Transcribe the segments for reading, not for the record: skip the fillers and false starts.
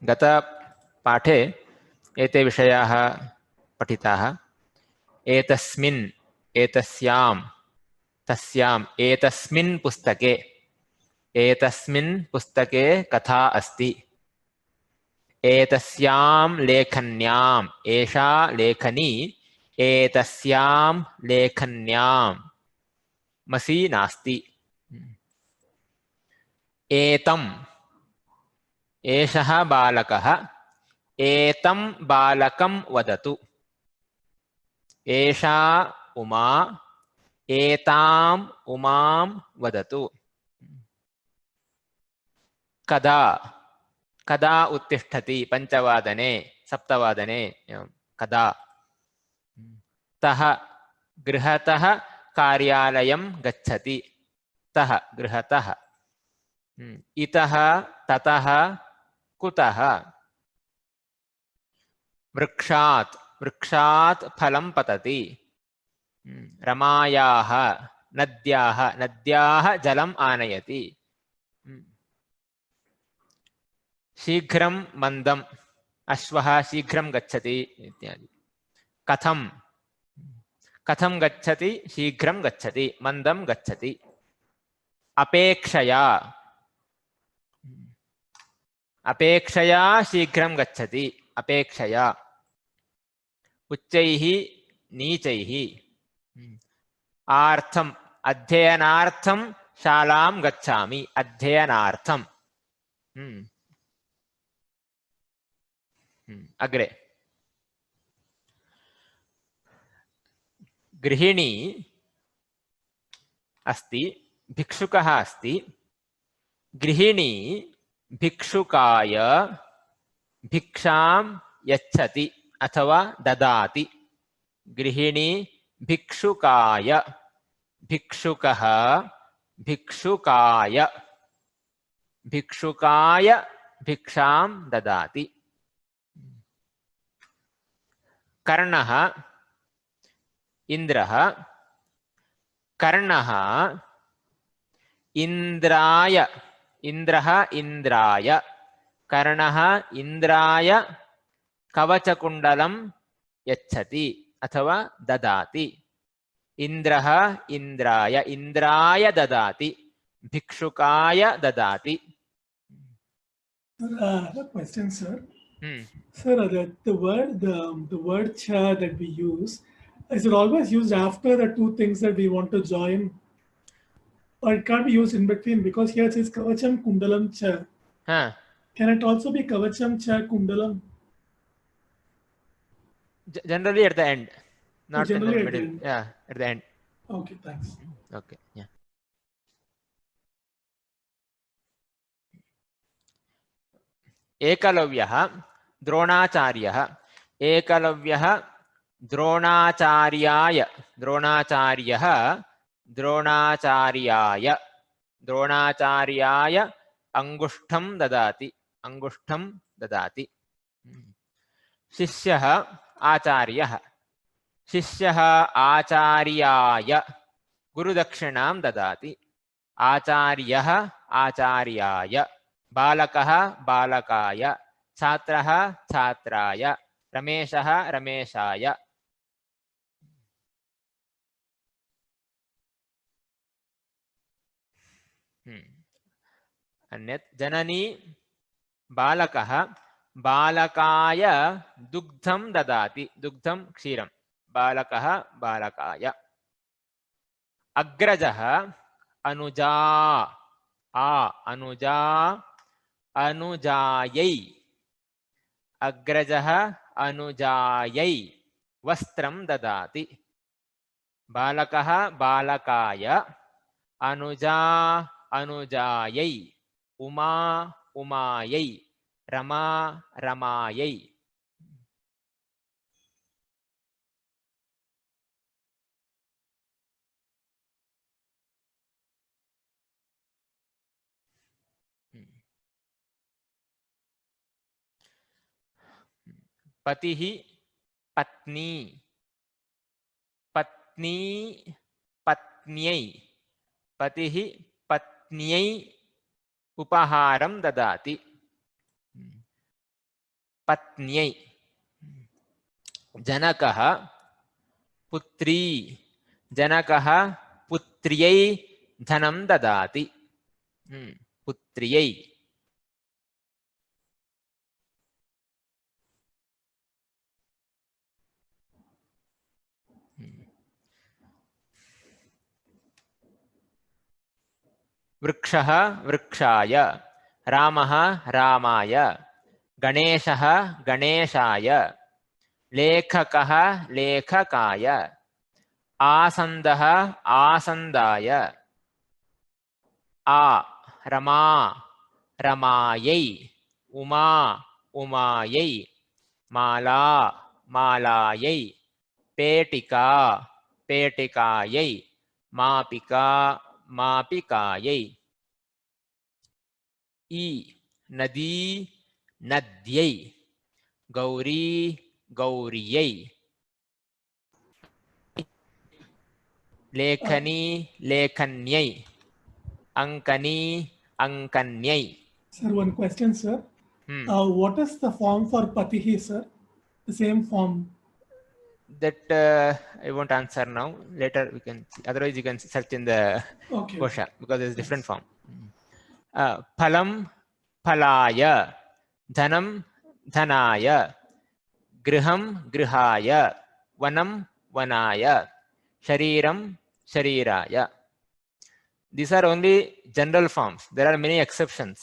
गतपाठे एते विषयाः पठिताः। एतस्मिन्, एतस्यां, तस्याम्, एतस्मिन् पुस्तके कथा अस्ति। एतस्यां लेखन्याम्, एषा लेखनी एतस्यां लेखन्यां मसी नास्ति। एतम्, एषः बालकः एतं बालकं वदतु। एषा उमा एताम् उमां वदतु। कदा, कदा उत्तिष्ठति, पञ्चवादने, सप्तवादने, कदा। तः गृहतः कार्यालयं गच्छति। तः गृहतः। इतः ततः कुतः। वृक्षात्, वृक्षात् फलं पतति। रमायाः, नद्याः, नद्याः जलम् आनयति। शीघ्रं मन्दम्, अश्वः शीघ्रं गच्छति इत्यादि। कथं, कथं गच्छति, शीघ्रं गच्छति, मन्दं गच्छति। अपेक्षया, अपेक्षया शीघ्रं गच्छति, अपेक्षया। उच्चैः नीचैः। आर्थम्, अध्ययनार्थं शालां गच्छामि, अध्ययनार्थम्। अग्रे गृहिणी अस्ति, भिक्षुकः अस्ति। गृहिणी भिक्षुकाय भिक्षां यच्छति अथवा ददाति। गृहिणी भिक्षुकाय, भिक्षुकः भिक्षुकाय, भिक्षुकाय भिक्षां ददाति। कर्णः इन्द्रः, कर्णः इन्द्राय, इन्द्रः इन्द्राय, कर्णः इन्द्राय कवचकुण्डलं यच्छति अथवा ददाति। इन्द्रः इन्द्राय, इन्द्राय ददाति, भिक्षुकाय ददाति। A question, sir. Sir, the word cha that we use, is it always used after the two things that we want to join, or it can't be used in between? Because here it says kavacham kundalam cha. Can it also be kavacham cha kundalam? Generally at the end, not generally in the middle. Yeah, at the end. Okay, thanks. Okay, yeah. एकलव्यः द्रोणाचार्यः, एकलव्यः द्रोणाचार्याय, द्रोणाचार्यः द्रोणाचार्याय, द्रोणाचार्याय अंगुष्ठं ददाति, अंगुष्ठं ददाति। शिष्यः आचार्यः, शिष्यः आचार्याय गुरुदक्षिणां ददाति। आचार्यः आचार्याय, बालकः बालकाय, छात्रः छात्राय, रमेशः रमेशाय। अन्यत् जननी बालकः बालकाय दुग्धं ददाति, दुग्धं क्षीरं, बालकः बालकाय। अग्रजः अनुजा, अनुजा अनुजायै, अग्रजः अनुजायै वस्त्रं ददाति। बालकः बालकाय, अनुजा अनुजायै, उमा उमायै, रमा रमायै। पतिः पत्नी, पत्नी पत्न्यै, पतिः पत्न्यै उपहारं ददाति। पत्न्यै जनकः पुत्री जनकः पुत्र्यै धनं ददाति पुत्र्यै वृक्षः वृक्षाय रामः रामाय गणेशः गणेशाय लेखकः लेखकाय आसन्दः आसन्दाय आ रमा रमायै उमा उमायै माला मालायै पेटिका पेटिकायै मापिका मापिकायै ई नदी नद्यै गौरी गौर्यै लेखनी लेखन्यै अंकनी अंकन्यै. Sir, one question, sir. What is the form for patihi, sir? The same form. That I won't answer now. Later we can see. Otherwise you can search in the kosha because there is different form. Phalam phalaya, dhanam dhanaya, griham grihaya, vanam vanaya, shariram shariraya. These are only general forms. There are many exceptions.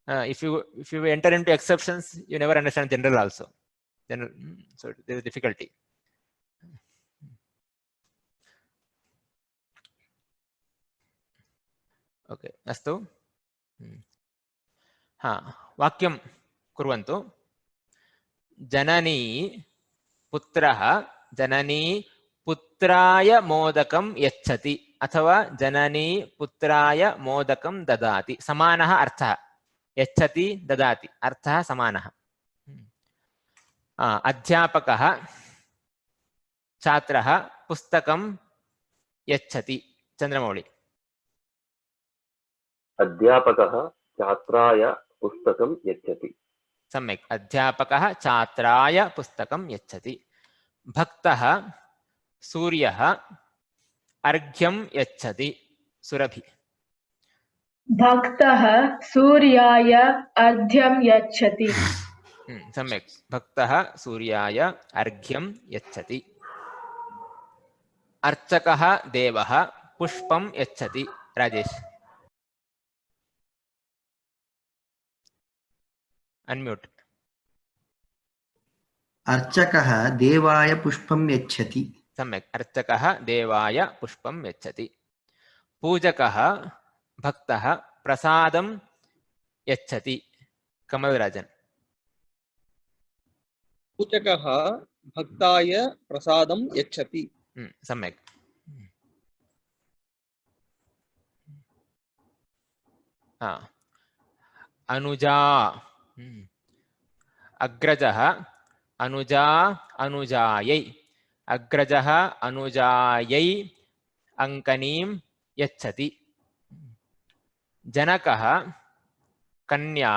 If you enter into exceptions, you never understand general also. General, so there is difficulty. Okay, अस्तु. वाक्यं कुर्वन्तु. जननी पुत्रः जननी पुत्राय मोदकं यच्छति अथवा जननी पुत्राय मोदकं ददाति. समानः अर्थः. यच्छति ददाति अर्थः समानः. अध्यापकः छात्रः पुस्तकं यच्छति. चन्द्रमौळि. अध्यापकः छात्राय पुस्तकं यच्छति. सम्यक्. अध्यापकः छात्राय पुस्तकं यच्छति. भक्तः सूर्यः अर्घ्यं यच्छति. सुरभि. भक्तः सूर्याय अर्घ्यं यच्छति. सम्यक्. भक्तः सूर्याय अर्घ्यं यच्छति. अर्चकः देवः पुष्पं यच्छति. राजेश. अनम्यूट. अर्चकः देवाय पुष्पं यच्छति. सम्यक्. अर्चकः देवाय पुष्पं यच्छति. पूजकः भक्तः प्रसादं यच्छति. कमलराजन्. पूजकः भक्ताय प्रसादं यच्छति. सम्यक्. अनुजा अग्रजः अनुजा अनुजायै अग्रजः अनुजायै अंकनीं यच्छति. जनकः कन्या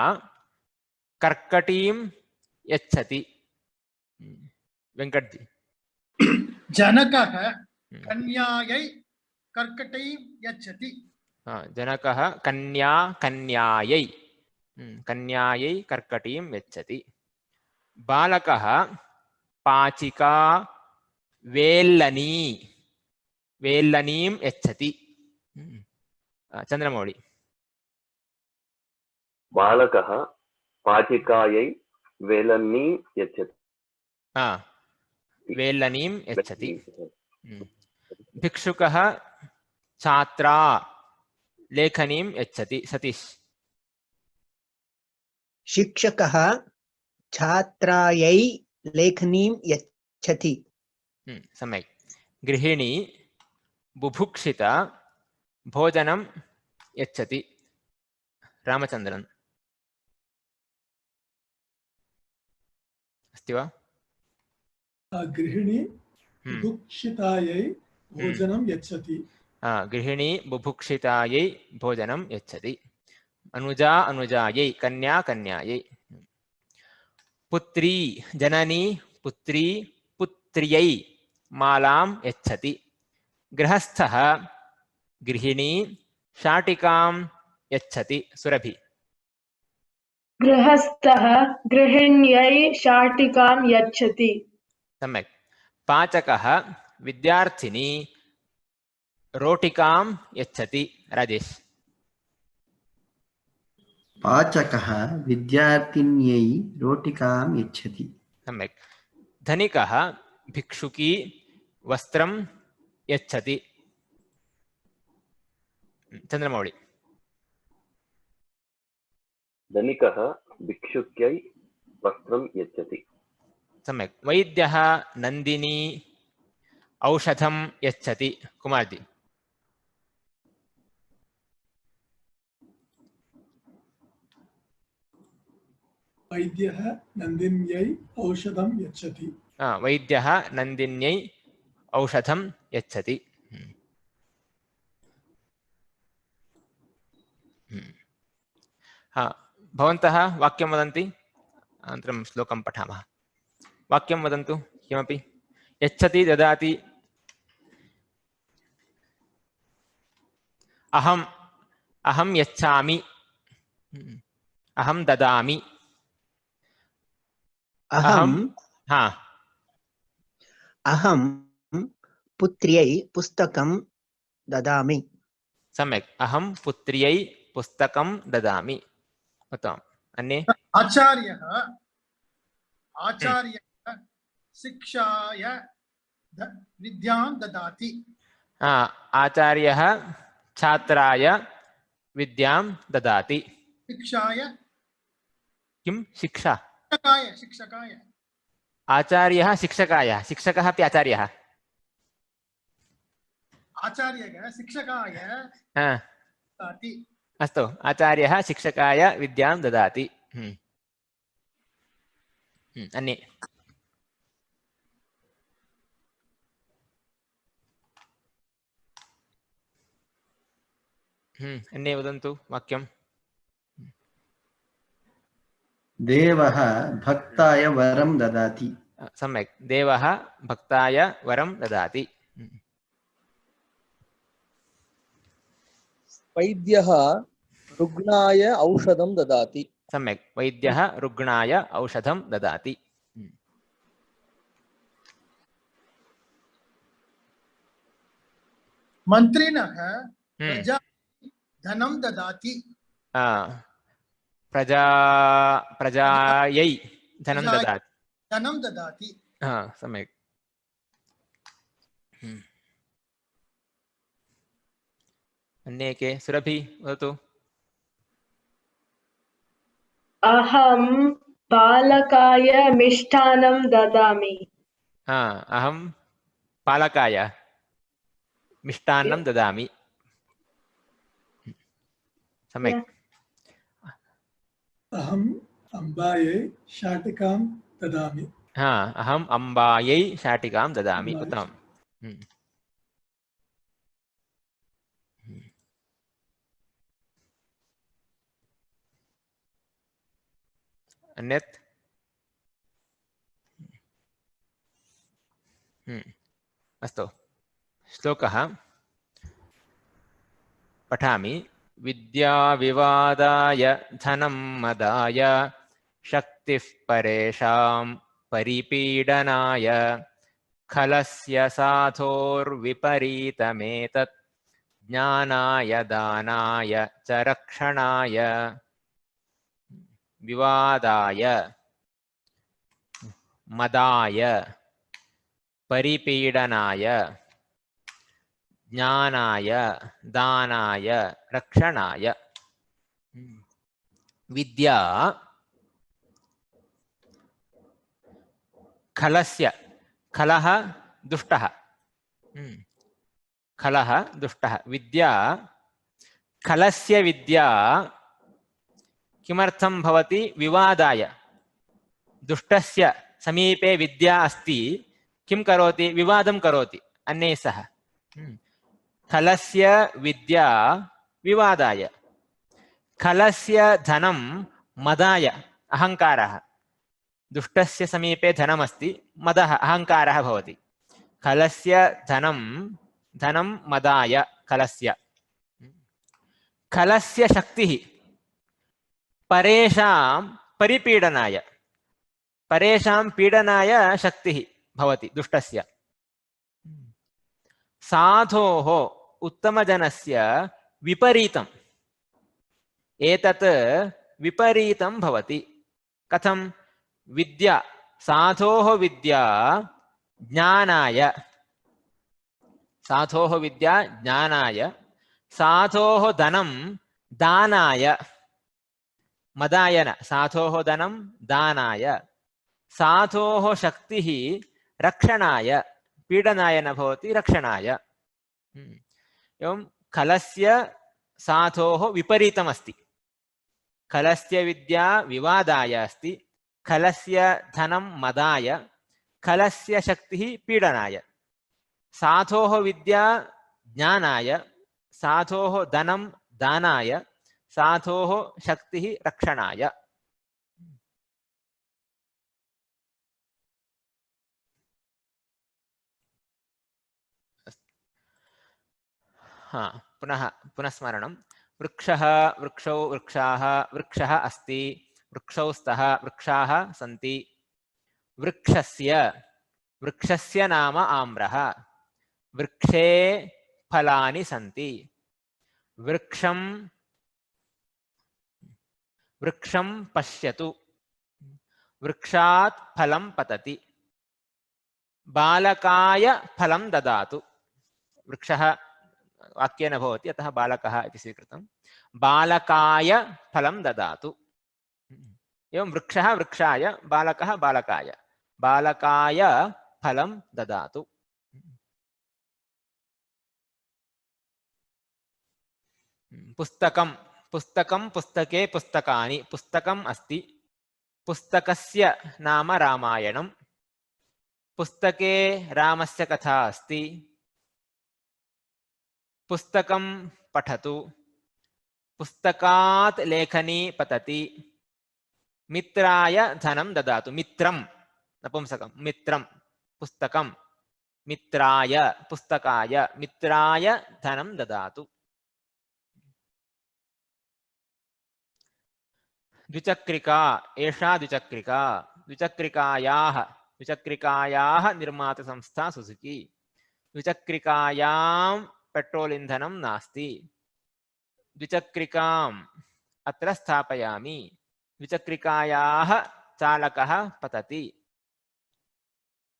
कर्कटीं यच्छति. वेंकटजी. जनकः कन्यायै कर्कटीं यच्छति. जनकः कन्या कन्यायै कन्यायै कर्कटीं यच्छति. बालकः पाचिका वेल्लनी वेल्लनीं यच्छति. चन्द्रमौळि. बालकः पाचिकायै वेलनीं यच्छति. वेल्लनीं यच्छति. भिक्षुकः छात्रा लेखनीं यच्छति. सतीश. शिक्षकः छात्रायै लेखनीं यच्छति. सम्यक्. गृहिणी बुभुक्षिता भोजनं यच्छति. रामचन्द्रन्. अस्ति वा? गृहिणी बुभुक्षितायै भोजनं यच्छति. गृहिणी बुभुक्षितायै भोजनं यच्छति. अनुजा अनुजायै कन्या कन्यायै. पुत्री जननी पुत्री पुत्र्यै मालां यच्छति। गृहस्थः गृहिणी शाटिकां यच्छति। सुरभि। गृहस्थः गृहिण्यै शाटिकां यच्छति। सम्यक्। पाचकः विद्यार्थिनी रोटिकां यच्छति। राजेश। पाचकः विद्यार्थिन्यै रोटिकां यच्छति। सम्यक्। धनिकः भिक्षुकी वस्त्रं यच्छति। चन्द्रमौळि। धनिकः भिक्षुक्यै वस्त्रं यच्छति। सम्यक्। वैद्यः नन्दिनी औषधं यच्छति। कुमार्जी। वैद्यः नन्दिन्यै औषधं यच्छति। वैद्यः नन्दिन्यै औषधं यच्छति। भवन्तः वाक्यं वदन्ति अनन्तरं श्लोकं पठामः। वाक्यं वदन्तु किमपि। यच्छति ददाति। अहं यच्छामि। अहं ददामि। अहं पुत्र्यै पुस्तकं ददामि। सम्यक्। अहं पुत्र्यै पुस्तकं ददामि। उत्तमम्। अन्ये। आचार्यः शिक्षाय विद्यां ददाति। आचार्यः छात्राय विद्यां ददाति। शिक्षाय किं शिक्षा? शिक्षकाय। आचार्यः शिक्षकाय। शिक्षकः अपि आचार्यः। आचार्यः शिक्षकाय ददाति। अस्तु। आचार्यः शिक्षकाय विद्यां ददाति। अन्ये। अन्ये वदन्तु वाक्यं। देवः भक्ताय वरं ददाति। सम्यक्। देवः भक्ताय वरं ददाति। वैद्यः रुग्णाय औषधं ददाति। सम्यक्। वैद्यः रुग्णाय औषधं ददाति। मन्त्रिणः धनं ददाति। प्रजायै धनं ददाति। सम्यक्। अन्ये के? सुरभि वदतु। अहं बालकाय मिष्टान्नं ददामि। अहं पालकाय मिष्टान्नं ददामि। सम्यक्। अहम् अम्बायै शाटिकां ददामि। अहम् अम्बायै शाटिकां ददामि। उत्तमम्। अन्यत्? अस्तु। श्लोकः पठामि। विद्याविवादाय धनं मदाय शक्तिः परेषां परिपीडनाय खलस्य साधोर्विपरीतमेतत् ज्ञानाय दानाय च रक्षणाय। विवादाय मदाय परिपीडनाय ज्ञानाय दानाय रक्षणाय। विद्या खलस्य। खलः दुष्टः। खलः दुष्टः। विद्या खलस्य विद्या किमर्थं भवति? विवादाय। दुष्टस्य समीपे विद्या अस्ति, किं करोति? विवादं करोति अन्यैः सह। खलस्य विद्या विवादाय। खलस्य धनं मदाय। अहङ्कारः। दुष्टस्य समीपे धनमस्ति मदः अहङ्कारः भवति खलस्य धनं मदाय खलस्य खलस्य शक्तिः परेषां परिपीडनाय परेषां पीडनाय शक्तिः भवति दुष्टस्य साधोः उत्तमजनस्य विपरीतम् एतत् विपरीतं भवति कथं विद्या साधोः विद्या ज्ञानाय साधोः विद्या ज्ञानाय साधोः धनं दानाय मदाय न साधोः धनं दानाय साधोः शक्तिः रक्षणाय पीडनाय न भवति रक्षणाय एवं खलस्य साधोः विपरीतमस्ति खलस्य विद्या विवादाय अस्ति खलस्य धनं मदाय खलस्य शक्तिः पीडनाय साधोः विद्या ज्ञानाय साधोः धनं दानाय साधोः शक्तिः रक्षणाय पुनः स्मरणं वृक्षः वृक्षौ वृक्षाः वृक्षः अस्ति वृक्षौ स्तः वृक्षाः सन्ति वृक्षस्य नाम आम्रः वृक्षे फलानि सन्ति वृक्षं पश्यतु वृक्षात् फलं पतति बालकाय फलं ददातु वृक्षः वाक्येन भवति अतः बालकः इति स्वीकृतं बालकाय फलं ददातु एवं वृक्षः वृक्षाय बालकः बालकाय बालकाय फलं ददातु पुस्तकं पुस्तके पुस्तकानि पुस्तकम् अस्ति पुस्तकस्य नाम रामायणं पुस्तके रामस्य कथा अस्ति पुस्तकं पठतु पुस्तकात् लेखनी पतति मित्राय धनं ददातु मित्रं नपुंसकं मित्रं पुस्तकं मित्राय पुस्तकाय मित्राय धनं ददातु द्विचक्रिका एषा द्विचक्रिका द्विचक्रिकायाः निर्मातसंस्था सुजुकी द्विचक्रिकायां पेट्रोल इंधनं नास्ति द्विचक्रिकाम् अत्र स्थापयामि द्विचक्रिकायाः चालकः पतति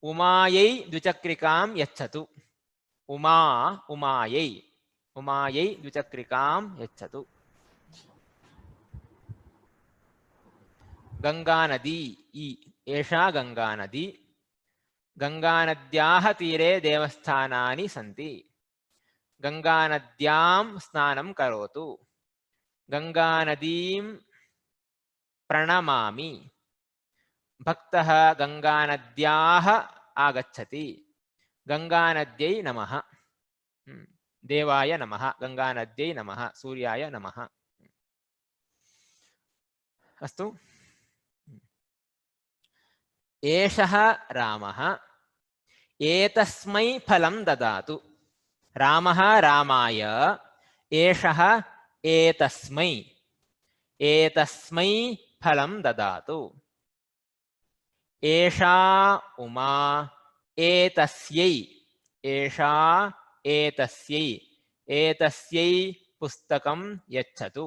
उमायै द्विचक्रिकां यच्छतु उमायै द्विचक्रिकां यच्छतु गंगानदी एषा गंगानदी गंगानद्याः तीरे देवस्थानानि सन्ति गंगानद्यां स्नानं करोतु गंगानदीं प्रणमामि भक्तः गंगानद्याः आगच्छति गंगानद्यै नमः देवाय नमः गंगानद्यै नमः सूर्याय नमः अस्तु एषः रामः एतस्मै फलं ददातु रामः रामाय एषः एतस्मै फलं ददातु एषा उमा एतस्यै एषा एतस्यै पुस्तकं यच्छतु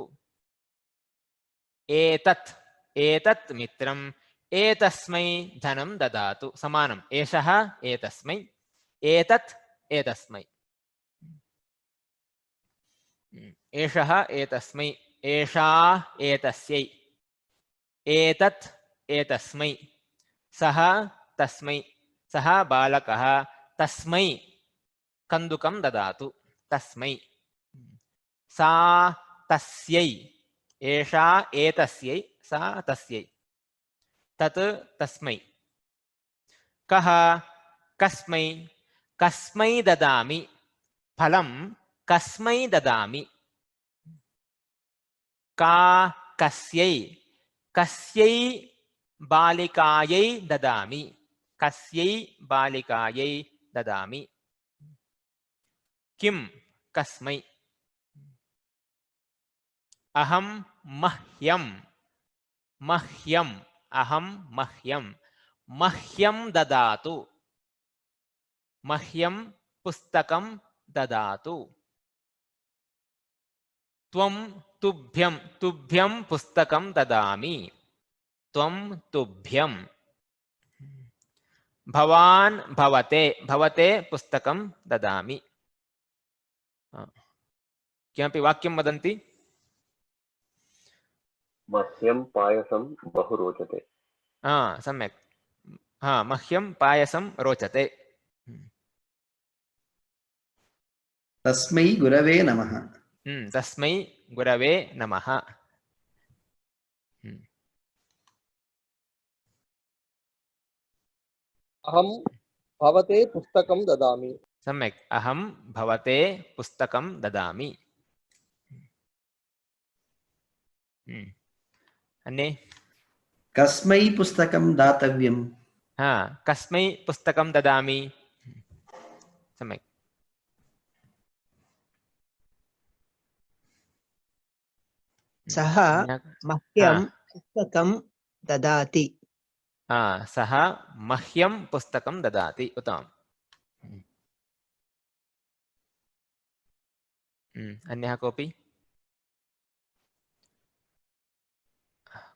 एतत् मित्रं एतस्मै धनं ददातु समानम् एषः एतस्मै एतत् एतस्मै एषः एतस्मै एषा एतस्यै एतत् एतस्मै सः तस्मै सः बालकः तस्मै कन्दुकं ददातु तस्मै सा तस्यै एषा एतस्यै सा तस्यै तत् तस्मै कः कस्मै कस्मै ददामि फलं कस्मै ददामि का कस्यै बालिकायै ददामि कस्यै बालिकायै ददामि किं कस्मै अहं मह्यं मह्यम् अहं मह्यं मह्यं ददातु मह्यं पुस्तकं ददातु त्वं तुभ्यं तुभ्यं पुस्तकं ददामि त्वं तुभ्यं भवान् भवते भवते पुस्तकं ददामि किमपि वाक्यं वदन्ति मह्यं पायसं बहु रोचते सम्यक् मह्यं पायसं रोचते तस्मै गुरवे नमः तस्मै गुरवे नमः अहं भवते पुस्तकं ददामि सम्यक् अहं भवते पुस्तकं ददामि अन्ये कस्मै पुस्तकं दातव्यम् कस्मै पुस्तकं ददामि सम्यक् सः मह्यं पुस्तकं ददाति सः मह्यं पुस्तकं ददाति उत्तमम् अन्यः कोऽपि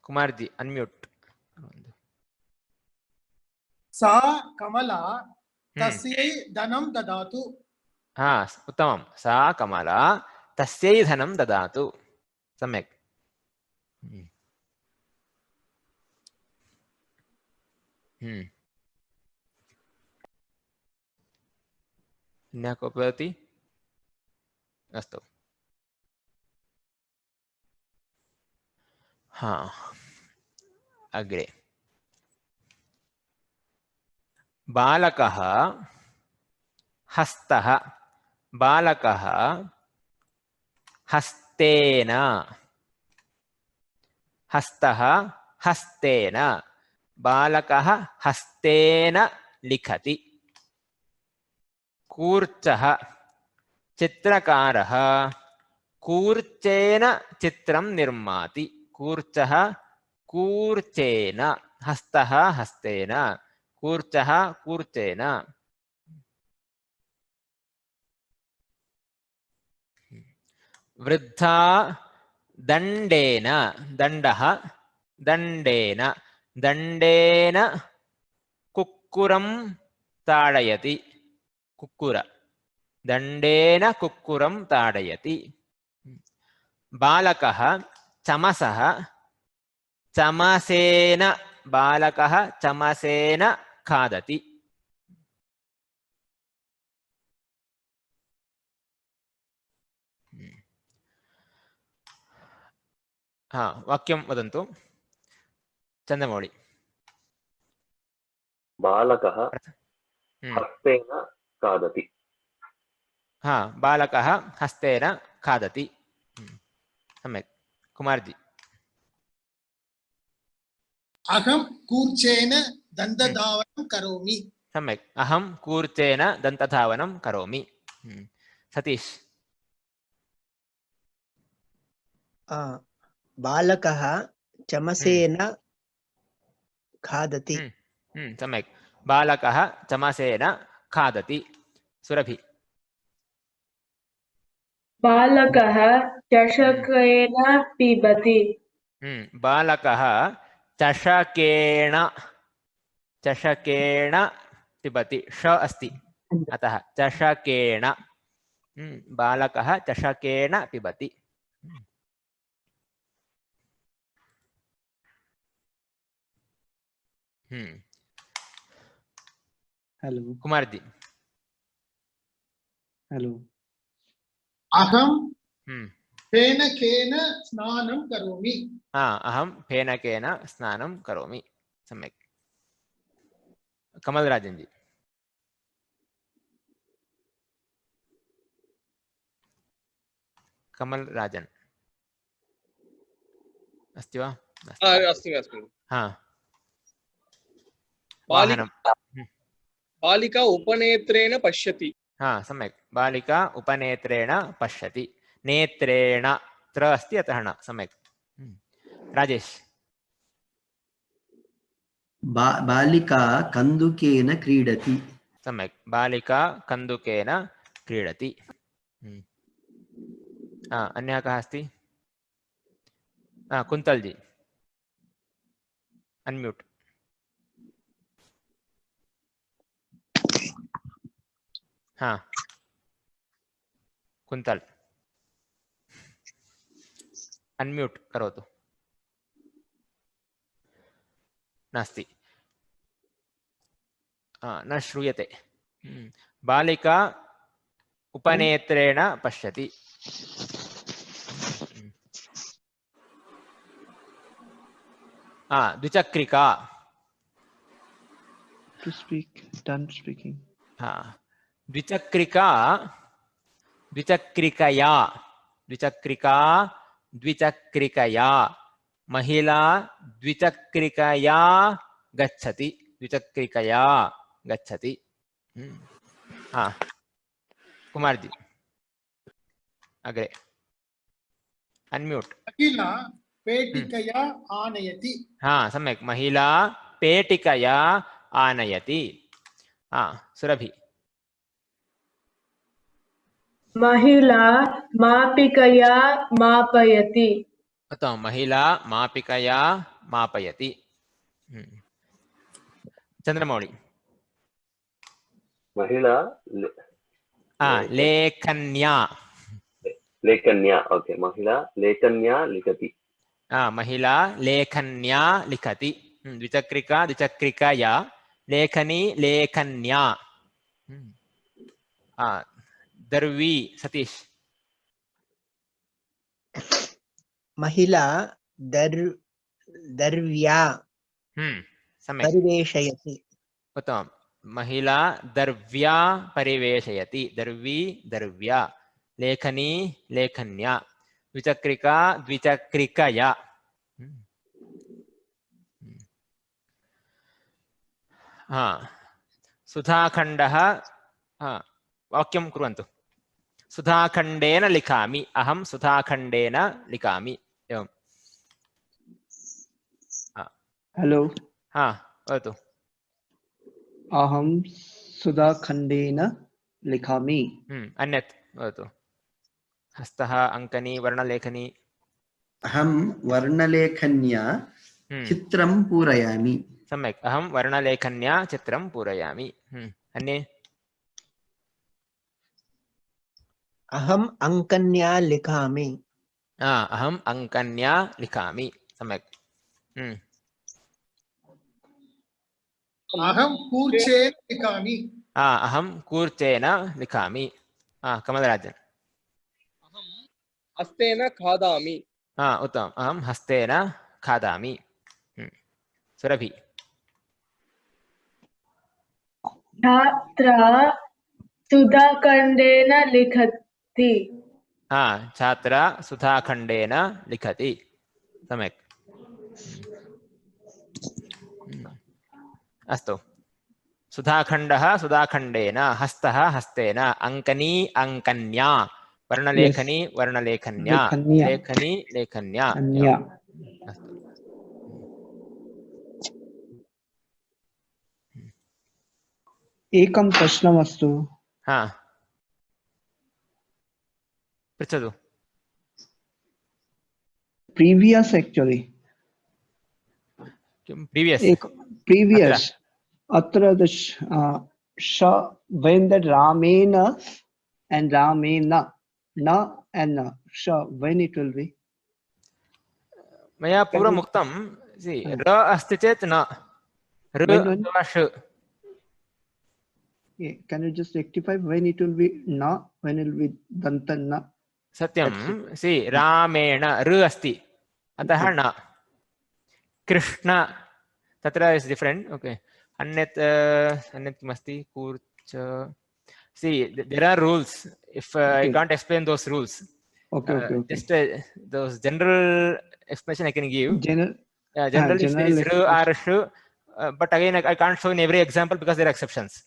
कुमार जी अनम्यूट सा कमला तस्यै धनं ददातु उत्तमं सा कमला तस्यै धनं ददातु सम्यक् अन्यः कोऽपि वदति अस्तु अग्रे बालकः हस्तः बालकः हस्तेन हस्तः हस्तेन बालकः हस्तेन लिखति कूर्चः चित्रकारः कूर्चेन चित्रं निर्माति कूर्चः कूर्चेन हस्तः हस्तेन कूर्चः कूर्चेन वृद्धा दण्डेन दण्डः दण्डेन दण्डेन कुक्कुरं ताडयति कुक्कुर दण्डेन कुक्कुरं ताडयति बालकः चमसः चमसेन बालकः चमसेन खादति वाक्यं वदन्तु चन्द्रमौळि बालकः हस्तेन खादति बालकः हस्तेन खादति सम्यक् कुमारजी अहं कूर्चेन दन्तधावनं करोमि सम्यक् अहं कूर्चेन दन्तधावनं करोमि सतीश बालकः चमसेन खादति सम्यक् बालकः चमसेन खादति सुरभि बालकः चषकेन पिबति बालकः चषकेण चषकेण पिबति ष अस्ति अतः चषकेण बालकः चषकेन पिबति हेलो कुमार जी हेलो अहं फेनकेन स्नानं करोमि अहं फेनकेन स्नानं करोमि सम्यक् कमलराजन् जी कमलराजन् अस्ति वा अस्ति अस्ति वाहनं बालिका उपनेत्रेण पश्यति हा सम्यक् बालिका उपनेत्रेण पश्यति नेत्रेण त्र अस्ति अतः न सम्यक् राजेश बालिका कन्दुकेन क्रीडति सम्यक् बालिका कन्दुकेन क्रीडति अन्यः कः अस्ति कुन्तल जी अनम्यूट हाँ कुन्तल अनम्यूट करोतु नास्ति न श्रूयते बालिका उपनेत्रेण पश्यति द्विचक्रिका to speak done speaking द्विचक्रिका द्विचक्रिकया द्विचक्रिका द्विचक्रिकया महिला द्विचक्रिकया गच्छति द्विचक्रिकया गच्छति कुमार जी अग्रे अनम्यूट महिला पेटिकया आनयति सम्यक् महिला पेटिकया आनयति सुरभि महिला मापिकया मापयति उत्तमं महिला मापिकया मापयति चंद्रमौळि महिला लेखन्या लेखन्या ओके महिला लेखन्या लिखति महिला लेखन्या लिखति द्विचक्रिका द्विचक्रिकया लेखनी लेखन्या दर्वी सतीश महिला दर्व्या परिवेशयति उत्तमं महिला दर्व्या परिवेशयति दर्वी दर्व्या लेखनी लेखन्या द्विचक्रिका द्विचक्रिकया सुधाखण्डः वाक्यं कुर्वन्तु सुधाखण्डेन लिखामि अहं सुधाखण्डेन लिखामि एवं हेलो वदतु अहं सुधाखण्डेन लिखामि अन्यत् वदतु हस्तः अङ्कनी वर्णलेखनी अहं वर्णलेखन्या चित्रं पूरयामि सम्यक् अहं वर्णलेखन्या चित्रं पूरयामि अन्ये अहम् अङ्कन्या लिखामि अहम् अङ्कन्या लिखामि सम्यक् अहं कूर्चेन लिखामि अहं कूर्चेन लिखामि कमलराजन् अहं हस्तेन खादामि उत्तमम् अहं हस्तेन खादामि सुरभि छात्रा सुधाखण्डेन लिखति छात्रा सुधाखण्डेन लिखति सम्यक् अस्तु सुधाखण्डः सुधाखण्डेन हस्तः हस्तेन अङ्कनी अङ्कन्या वर्णलेखनी वर्णलेखन्या लेखनी लेखन्या अस्तु एकं प्रश्नमस्तु पृच्छतु प्रीवियस् एक्चुअली प्रीवियस् अत्र when that ramena and ramena na and na when it will be मया पूर्वम् उक्तं र अस्ति चेत् न र अथवा श can you just rectify when it will be na when it will be dantan na सत्यं रामेण ऋ अस्ति अतः न कृष्ण तत्र इस् डिफरेंट ओके अन्यत् अन्यत् किमस्ति कूर्च there are rules if I can't explain those rules okay just those general explanation I can give generally r sh but again I can't show in every example because there are exceptions.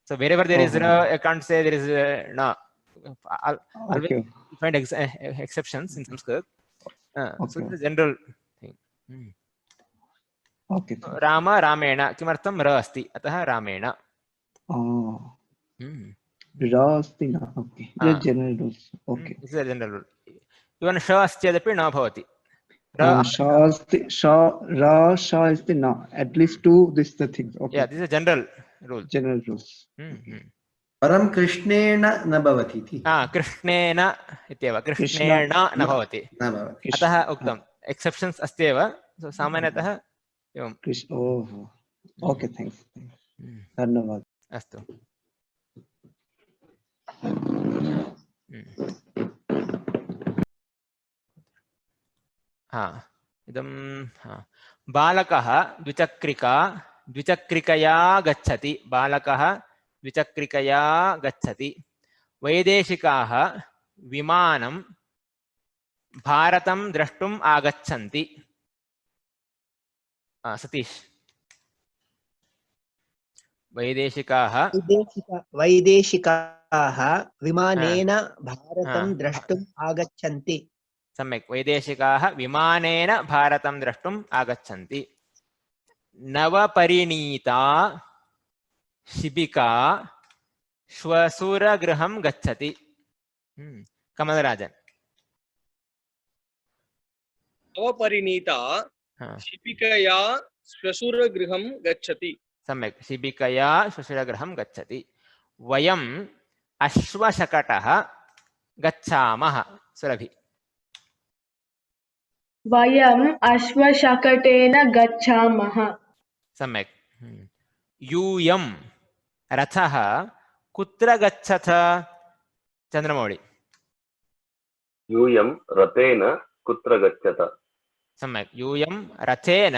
So wherever there is ra, I can't say there is na. I'll always find exceptions in Sanskrit. So it's a general thing. Okay. Rama Ramena किमर्थं र अस्ति अतः रामेण. Ra asti na. Okay. The general rules. Okay. This is a general rule. Even sha asti adapi na bhavati. Sha asti sha ra sha asti na. At least two this the things. Okay. Yeah, this is a general rule. General rules. परम कृष्णेन न भवति इति कृष्णेन इत्येव कृष्णेन न भवति अतः उक्तम् एक्सेप्शन्स् अस्ति एव सामान्यतः एवं ओके थैंक्स धन्यवाद अस्तु इदं बालकः द्विचक्रिकया गच्छति बालकः द्विचक्रिकया गच्छति वैदेशिकाः विमानं भारतं द्रष्टुम् आगच्छन्ति सतीश वैदेशिकाः विमानेन भारतं द्रष्टुम् आगच्छन्ति सम्यक् वैदेशिकाः विमानेन भारतं द्रष्टुम् आगच्छन्ति नवपरिणीता शिबिका श्वशुरगृहं गच्छति कमलराजन् नवपरिणीता शिबिकया श्वशुरगृहं गच्छति सम्यक् शिबिकया श्वशुरगृहं गच्छति वयम् अश्वशकटः गच्छामः सुरभि वयम् अश्वशकटेन गच्छामः सम्यक् यूयं रथः कुत्र गच्छथ चन्द्रमौळि यूयं रथेन कुत्र गच्छथ सम्यक् यूयं रथेन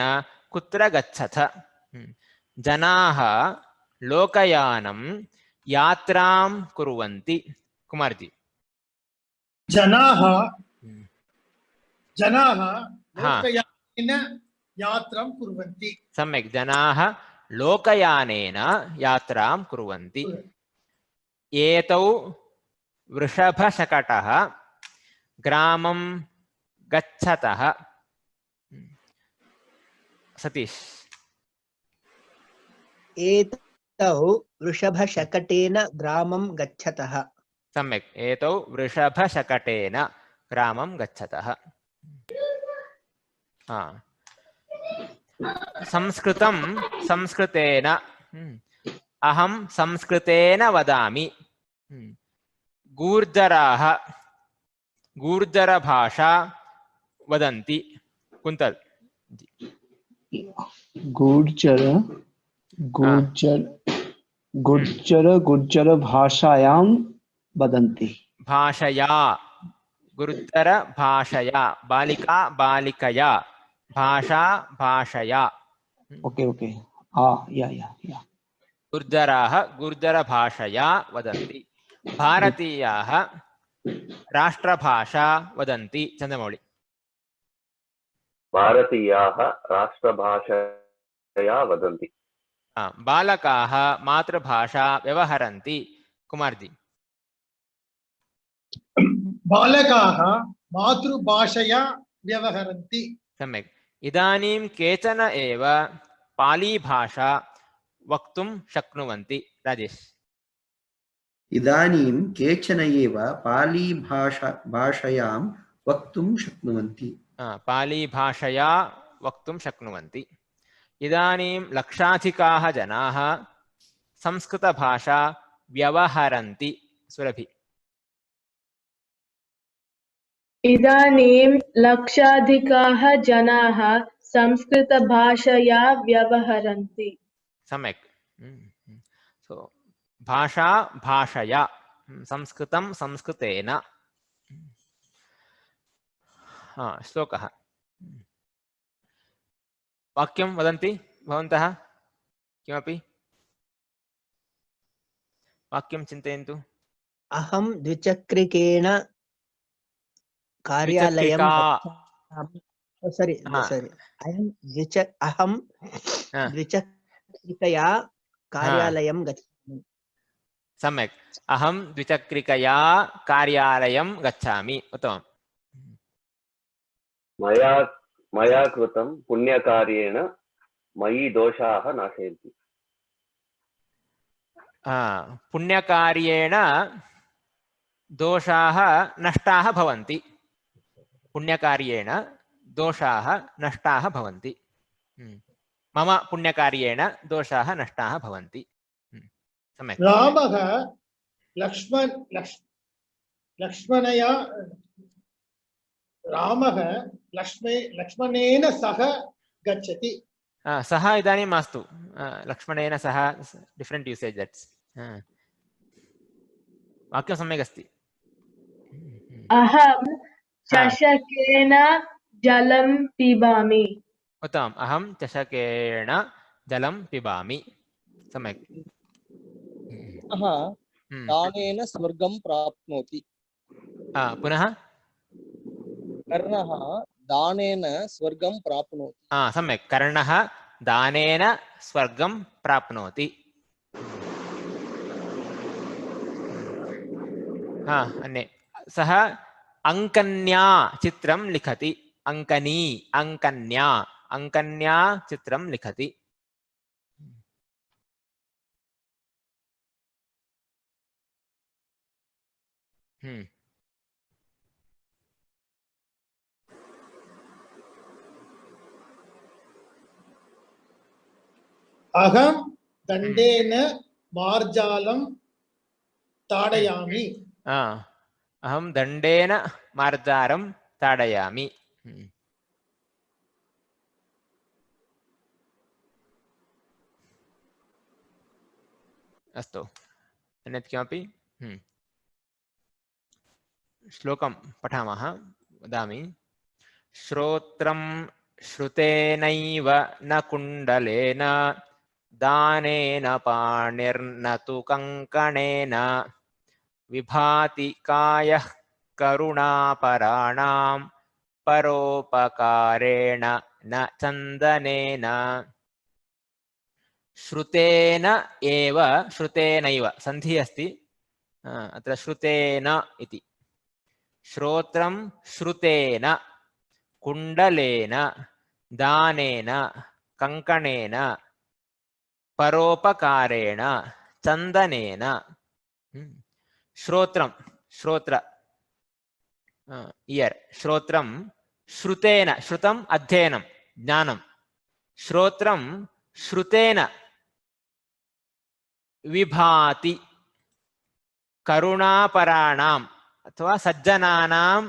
कुत्र गच्छथ जनाः लोकयानं यात्रां कुर्वन्ति कुमारजी जनाः लोकयानेन यात्रां कुर्वन्ति सम्यक् जनाः लोकयानेन यात्रां कुर्वन्ति एतौ वृषभशकटः ग्रामं गच्छतः सतीश एतौ वृषभशकटेन ग्रामं गच्छतः सम्यक् एतौ वृषभशकटेन ग्रामं गच्छतः संस्कृतं संस्कृतेन अहं संस्कृतेन वदामि गूर्जराः गूर्जरभाषा वदन्ति कुन्तल् गुर्जर भाषायां वदन्ति भाषया गुर्जर भाषया बालिका बालिकया भाषा भाषया ओके या गुर्जराः गुर्जर भाषया वदन्ति भारतीयाः राष्ट्रभाषा वदन्ति चन्द्रमौळि भारतीयाः राष्ट्रभाषया वदन्ति बालकाः मातृभाषा व्यवहरन्ति कुमारजी बालकाः मातृभाषया व्यवहरन्ति सम्यक् इदानीं केचन एव पालीभाषा वक्तुं शक्नुवन्ति राजेश इदानीं केचन एव पालीभाषायां वक्तुं शक्नुवन्ति पालीभाषया वक्तुं शक्नुवन्ति इदानीं लक्षाधिकाः जनाः संस्कृतभाषा व्यवहरन्ति सुरभि इदानीं लक्षाधिकाः जनाः संस्कृतभाषया व्यवहरन्ति सम्यक् सो भाषा भाषया संस्कृतं संस्कृतेन श्लोकः वाक्यं वदन्ति भवन्तः किमपि वाक्यं चिन्तयन्तु अहं द्विचक्रिकेण कार्यालयं sorry अहं द्विचक्रिकया कार्यालयं गच्छामि सम्यक् अहं द्विचक्रिकया कार्यालयं गच्छामि उत्तमम् मया कृतं पुण्यकार्येण मयि दोषाः नाशयन्ति पुण्यकार्येण दोषाः नष्टाः भवन्ति पुण्यकार्येण दोषाः नष्टाः भवन्ति मम पुण्यकार्येण दोषाः नष्टाः भवन्ति सम्यक् रामः लक्ष्मणेन सह गच्छति सः इदानीं मास्तु लक्ष्मणेन सह डिफरेंट यूसेज दैट्स वाक्यं सम्यक् अस्ति अहं चषकेन जलं पिबामि उत्तमम् अहं चषकेन जलं पिबामि सम्यक् दानेन स्वर्गं प्राप्नोति पुनः कर्णः दानेन स्वर्गं प्राप्नोति सम्यक् कर्णः दानेन स्वर्गं प्राप्नोति अन्ये सः अंकन्या चित्रं लिखति अंकन्या चित्रं लिखति अहं दण्डेन मार्जालं ताडयामि अहं दण्डेन मार्जारं ताडयामि अस्तु अन्यत् किमपि श्लोकं पठामः वदामि श्रोत्रं श्रुतेनैव न कुण्डलेन दानेन पाणिर्न तु कंकणेन विभाति कायः करुणापराणां परोपकारेण न चन्दनेन श्रुतेन एव श्रुतेनैव सन्धि अस्ति अत्र श्रुतेन इति श्रोत्रं श्रुतेन कुण्डलेन दानेन कंकणेन परोपकारेण चन्दनेन श्रोत्रं श्रोत्र इयर् श्रोत्रं श्रुतेन श्रुतम् अध्ययनं ज्ञानं श्रोत्रं श्रुतेन विभाति करुणापराणाम् अथवा सज्जनानां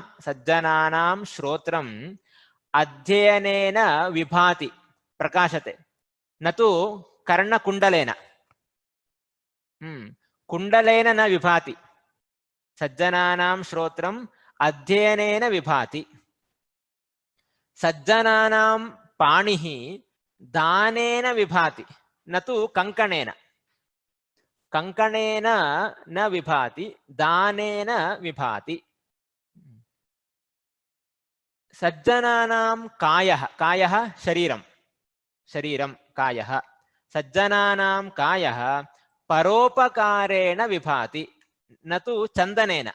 श्रोत्रम् अध्ययनेन विभाति प्रकाशते न तु कर्णकुण्डलेन कुण्डलेन न विभाति सज्जनानां श्रोत्रम् अध्ययनेन विभाति सज्जनानां पाणिः दानेन विभाति न तु कंकणेन कंकणेन न विभाति दानेन विभाति सज्जनानां कायः शरीरं कायः सज्जनानां कायः परोपकारेण विभाति न तु चन्दनेन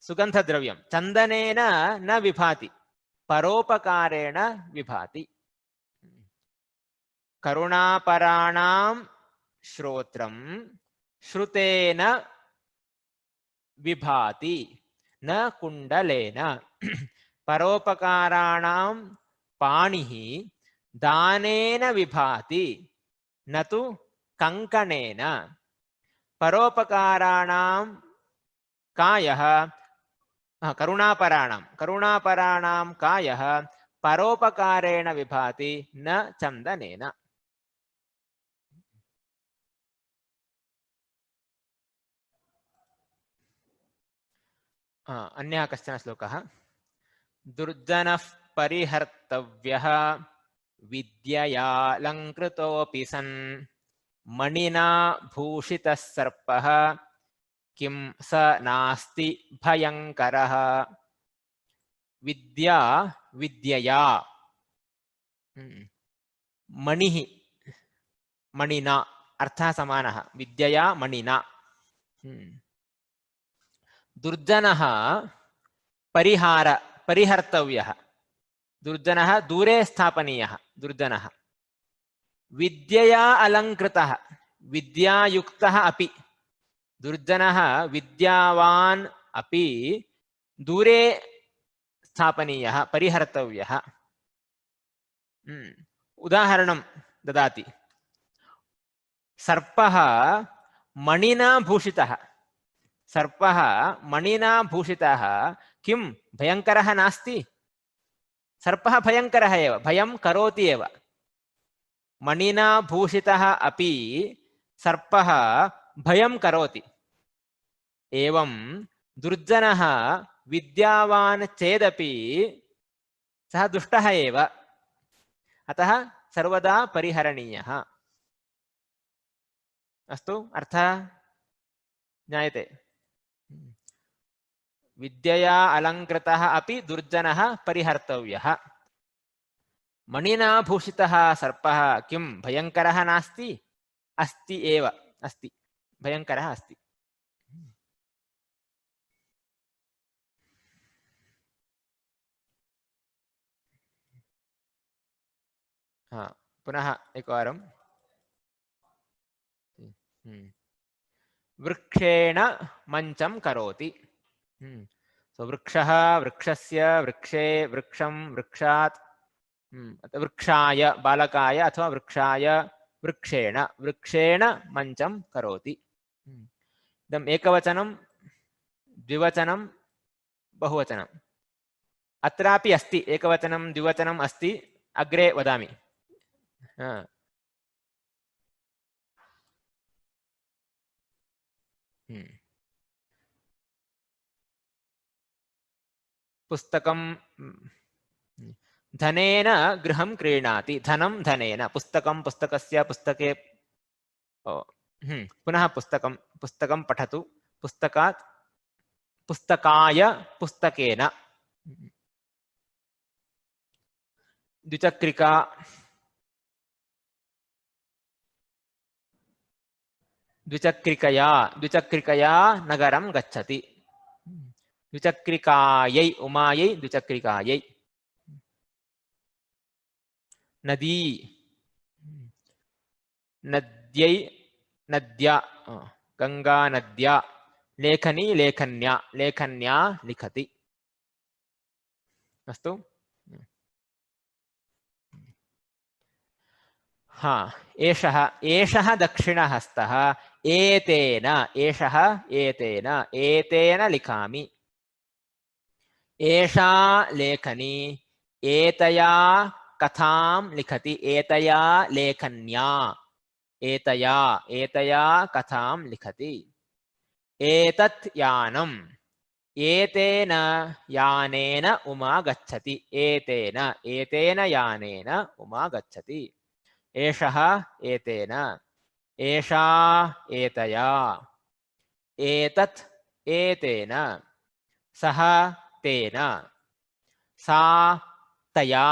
सुगन्धद्रव्यं चन्दनेन न विभाति परोपकारेण विभाति करुणापराणां श्रोत्रं श्रुतेन विभाति न कुण्डलेन परोपकाराणां पाणिः दानेन विभाति न तु कंकणेन परोपकाराणां कायः करुणापराणां कायः परोपकारेण विभाति न चन्दनेन अन्यः कश्चन श्लोकः दुर्जनः परिहर्तव्यः विद्यया अलङ्कृतोऽपि सन् मणिना भूषितः सर्पः किं स नास्ति भयङ्करः विद्या विद्यया मणिः मणिना अर्थः समानः विद्यया मणिना दुर्जनः परिहर्तव्यः दुर्जनः दूरे स्थापनीयः दुर्जनः विद्यया अलङ्कृतः विद्यायुक्तः अपि दुर्जनः विद्यावान् अपि दूरे स्थापनीयः परिहर्तव्यः उदाहरणं ददाति सर्पः मणिना भूषितः सर्पः मणिना भूषितः किं भयङ्करः नास्ति सर्पः भयङ्करः एव भयं करोति एव मणिना भूषितः अपि सर्पः भयं करोति एवं दुर्जनः विद्यावान् चेदपि सः दुष्टः एव अतः सर्वदा परिहरणीयः अस्तु अर्थः ज्ञायते विद्यया अलङ्कृतः अपि दुर्जनः परिहर्तव्यः मणिना भूषितः सर्पः किं भयङ्करः नास्ति अस्ति एव अस्ति भयङ्करः अस्ति पुनः एकवारं वृक्षेण मञ्चं करोति सो वृक्षः वृक्षस्य वृक्षे वृक्षं वृक्षात् वृक्षाय बालकाय अथवा वृक्षाय वृक्षेण वृक्षेण मञ्चं करोति इदम् एकवचनं द्विवचनं बहुवचनम् अत्रापि अस्ति एकवचनं द्विवचनम् अस्ति अग्रे वदामि पुस्तकं धनेन गृहं क्रीणाति धनं धनेन पुस्तकं पुस्तकस्य पुस्तके पुनः पुस्तकं पुस्तकं पठतु पुस्तकात् पुस्तकाय पुस्तकेन द्विचक्रिका द्विचक्रिकया नगरं गच्छति द्विचक्रिकायै उमायै द्विचक्रिकायै नदी नद्यै नद्या गंगा नद्या लेखनी लेखन्या लेखन्या लिखति अस्तु एषः दक्षिणहस्तः एतेन एषः एतेन एतेन लिखामि एषा लेखनी एतया कथां लिखति एतया लेखन्या एतया कथां लिखति एतत् यानम् एतेन यानेन उमा गच्छति एतेन यानेन उमा गच्छति एषः एतेन एषा एतया एतत् एतेन सः तेन सा तया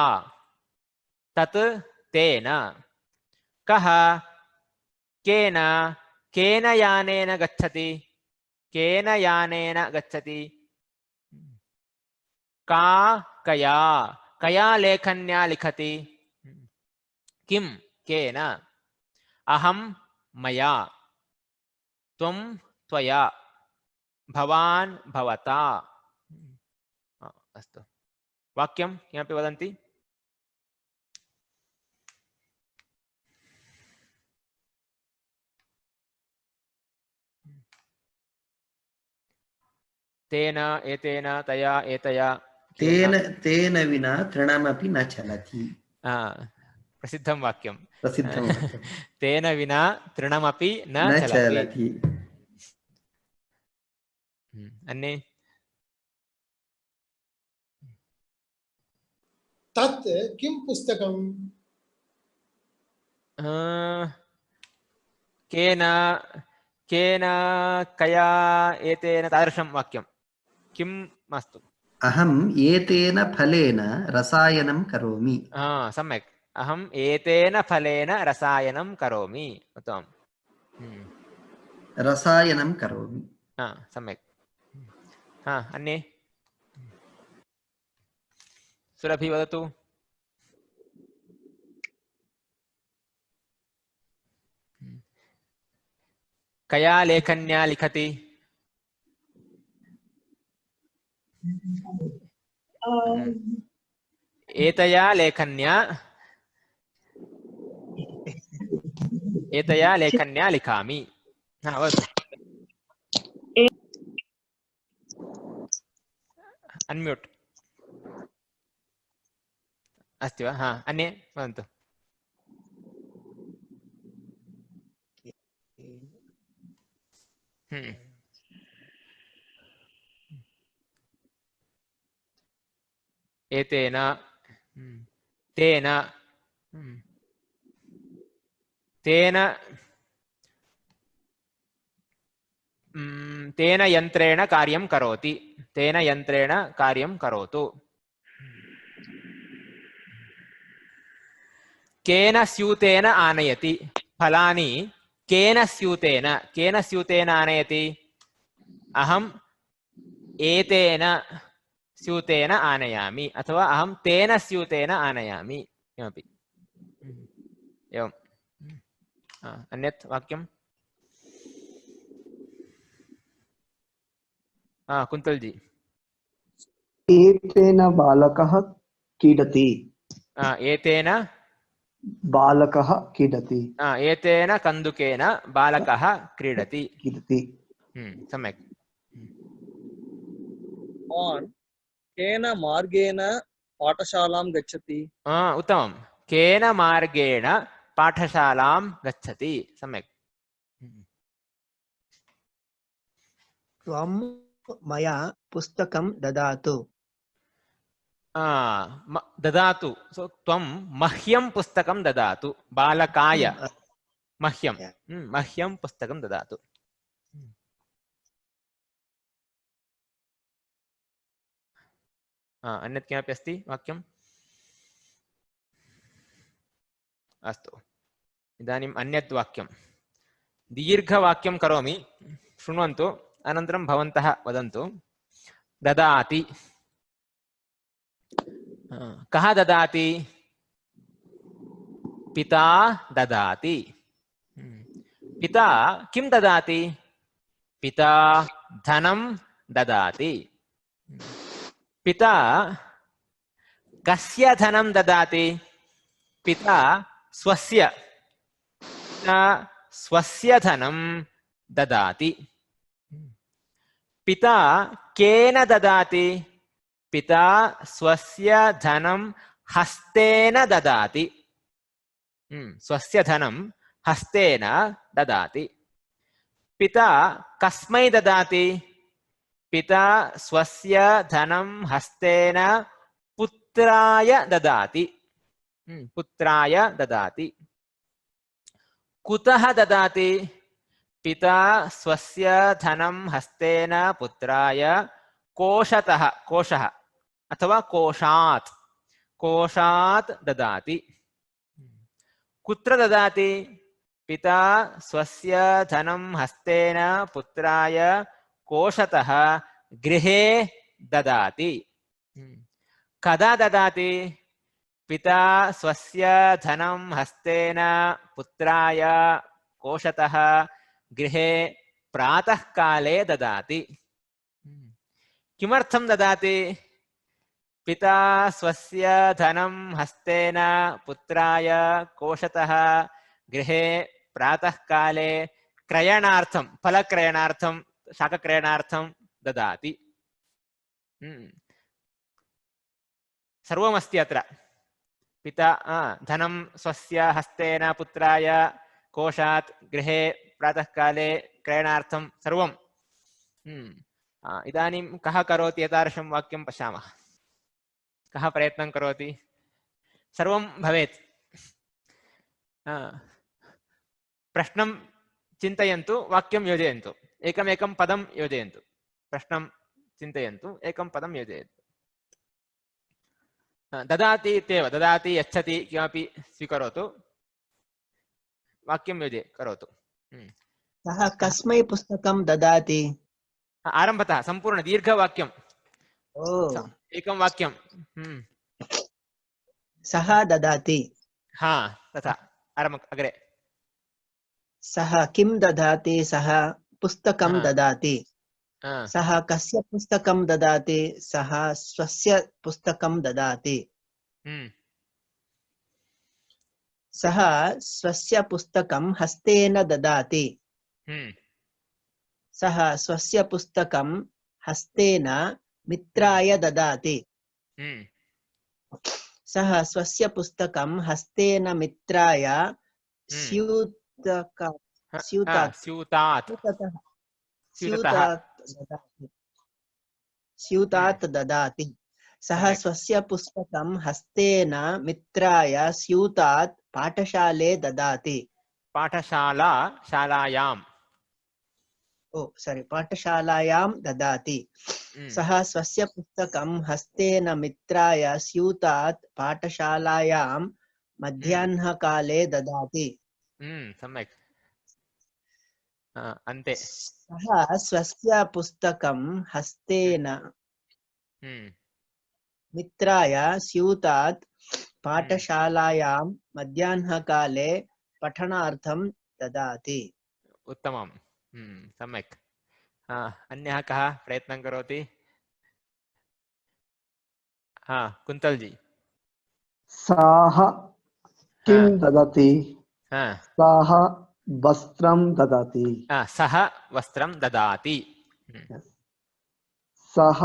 तत् तेन कः केन केन यानेन गच्छति केन यानेन गच्छति का कया कया लेखन्या लिखति किं केन अहं मया त्वं त्वया भवान् भवता अस्तु वाक्यं किमपि वदन्ति तेन एतेन तया एतया तेन विना तृणमपि न चलति प्रसिद्धं वाक्यं प्रसिद्धं तेन विना तृणमपि न चलति अन्ये तत् किं पुस्तकं केन केन कया एतेन तादृशं वाक्यं किं मास्तु अहम् एतेन फलेन रसायनं करोमि. सम्यक्. अहम् एतेन फलेन रसायनं करोमि. उत्तमम्. रसायनं करोमि. सम्यक्. अन्ये सुरभि वदतु. कया लेखन्या लिखति? एतया लेखन्या लिखामि. वदतु. अन्म्यूट् अस्ति वा? अन्ये वदन्तु. एतेन, तेन, तेन यन्त्रेण कार्यं करोति. तेन यन्त्रेण कार्यं करोतु. केन स्यूतेन आनयति? फलानि केन स्यूतेन आनयति? अहम् एतेन स्यूतेन आनयामि अथवा अहं तेन स्यूतेन आनयामि. किमपि एवम्. अन्यत् वाक्यम्? कुन्तल जी. एतेन बालकः क्रीडति. एतेन बालकः क्रीडति. एतेन कन्दुकेन बालकः क्रीडति. सम्यक्. भवान् केन मार्गेण पाठशालां गच्छति? उत्तमं. केन मार्गेण पाठशालां गच्छति. सम्यक्. त्वं मया पुस्तकं ददातु. ददातु. सो त्वं मह्यं पुस्तकं ददातु. बालकाय मह्यं पुस्तकं ददातु. अन्यत् किमपि अस्ति वाक्यम्? अस्तु. इदानीम् अन्यत् वाक्यं दीर्घवाक्यं करोमि. शृण्वन्तु. अनन्तरं भवन्तः वदन्तु. ददाति. कः ददाति? पिता ददाति. पिता किं ददाति? पिता धनं ददाति. पिता कस्य धनं ददाति? पिता स्वस्य धनं ददाति. पिता केन ददाति? पिता स्वस्य धनं हस्तेन ददाति. स्वस्य धनं हस्तेन ददाति. पिता कस्मै ददाति? पिता स्वस्य धनं हस्तेन पुत्राय ददाति. पुत्राय ददाति. कुतः ददाति? पिता स्वस्य धनं हस्तेन पुत्राय कोशतः, कोशः अथवा कोशात् ददाति. कुत्र ददाति? पिता स्वस्य धनं हस्तेन पुत्राय कोशतः गृहे ददाति. कदा ददाति? पिता स्वस्य धनं हस्तेन पुत्राय कोशतः गृहे प्रातःकाले ददाति. किमर्थं ददाति? पिता स्वस्य धनं हस्तेन पुत्राय कोशतः गृहे प्रातःकाले क्रयणार्थं, फलक्रयणार्थं, शाकक्रयणार्थं ददाति. सर्वमस्ति अत्र. पिता धनं स्वस्य हस्तेन पुत्राय कोशात् गृहे प्रातःकाले क्रयणार्थं सर्वं. इदानीं कः करोति? एतादृशं वाक्यं पश्यामः. कः प्रयत्नं करोति? सर्वं भवेत्. प्रश्नं चिन्तयन्तु, वाक्यं योजयन्तु. एकमेकं पदं योजयन्तु. प्रश्नं चिन्तयन्तु, एकं पदं योजयन्तु. ददाति इत्येव ददाति यच्छति किमपि स्वीकरोतु वाक्यं योजय करोतु सः कस्मै पुस्तकं ददाति आरम्भतः सम्पूर्ण दीर्घवाक्यं ओ एकं वाक्यं सः ददाति हा तथा अग्रे सः किं ददाति सः पुस्तकं ददाति सः कस्य पुस्तकं ददाति सः स्वस्य पुस्तकं ददाति सः स्वस्य पुस्तकं हस्तेन ददाति सः स्वस्य पुस्तकं हस्तेन मित्राय ददाति सः स्वस्य पुस्तकं हस्तेन मित्राय स्यूतात् ददाति सः स्वस्य पुस्तकं हस्तेन मित्राय स्यूतात् पाठशाले ददाति पाठशालायां ददाति सः स्वस्य पुस्तकं हस्तेन मित्राय स्यूतात् पाठशालायां मध्याह्नकाले ददाति सम्यक् अन्ते सः स्वस्य पुस्तकं हस्तेन मित्राय स्यूतात् पाठशालायां मध्याह्नकाले पठनार्थं ददाति उत्तमं सम्यक् अन्यः कः प्रयत्नं करोति कुन्तल् जी सः किं ददाति सः वस्त्रं ददाति सः वस्त्रं ददाति सः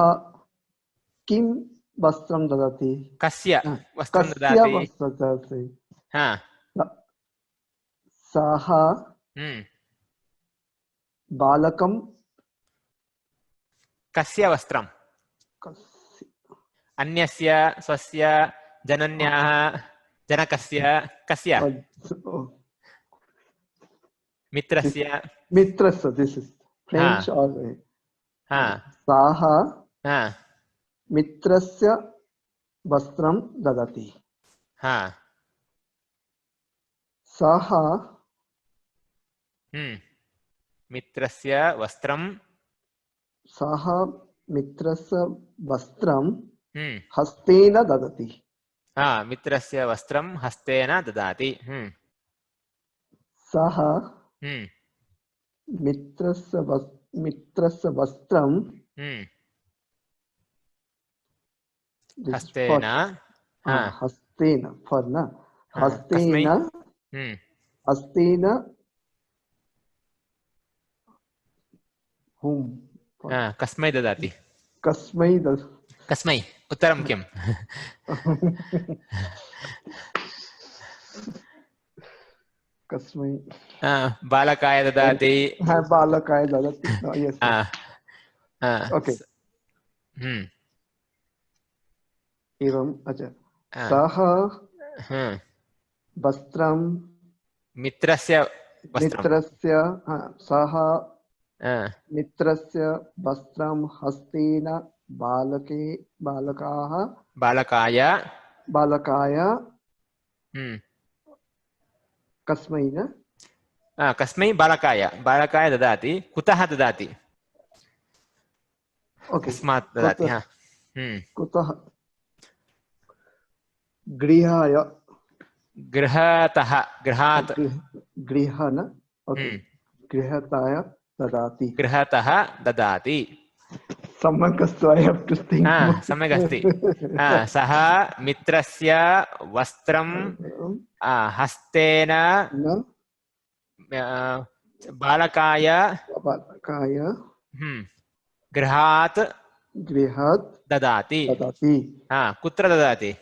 किं वस्त्रं ददाति कस्य वस्त्रं ददाति सः बालकं कस्य वस्त्रं अन्यस्य स्वस्य जनन्याः जनकस्य कस्य मित्रस्य दिस इज फ्रेंच सः मित्रस्य वस्त्रं ददाति सः मित्रस्य वस्त्रं सः मित्रस्य वस्त्रं हस्तेन ददाति मित्रस्य वस्त्रं हस्तेन ददाति सः मित्रस्य वस्त्रं हस्तेन हस्तेन कस्मै ददाति कस्मै उत्तरं किम् कस्मै बालकाय ददाति बालकाय ददाति ओके एवं सः वस्त्रं सः मित्रस्य वस्त्रं हस्तेन बालकाय कस्मै बालकाय ददाति कुतः ददाति कस्मात् ददाति कुतः गृहाय गृहात् गृहताय ददाति गृहतः ददाति सम्यक् अस्ति सम्यक् अस्ति सः मित्रस्य वस्त्रं हस्तेन बालकाय गृहात् ददाति कुत्र ददाति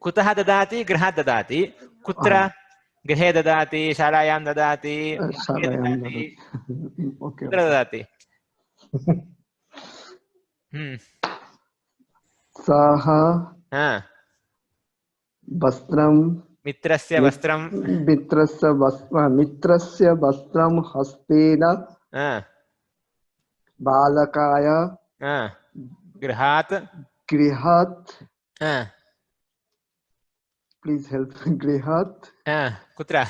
कुतः ददाति गृहात् ददाति कुत्र गृहे ददाति शालायां ददाति कुत्र ददाति सः वस्त्रं मित्रस्य वस्त्रं हस्तेन बालकाय गृहात् please help. Grihat कुत्र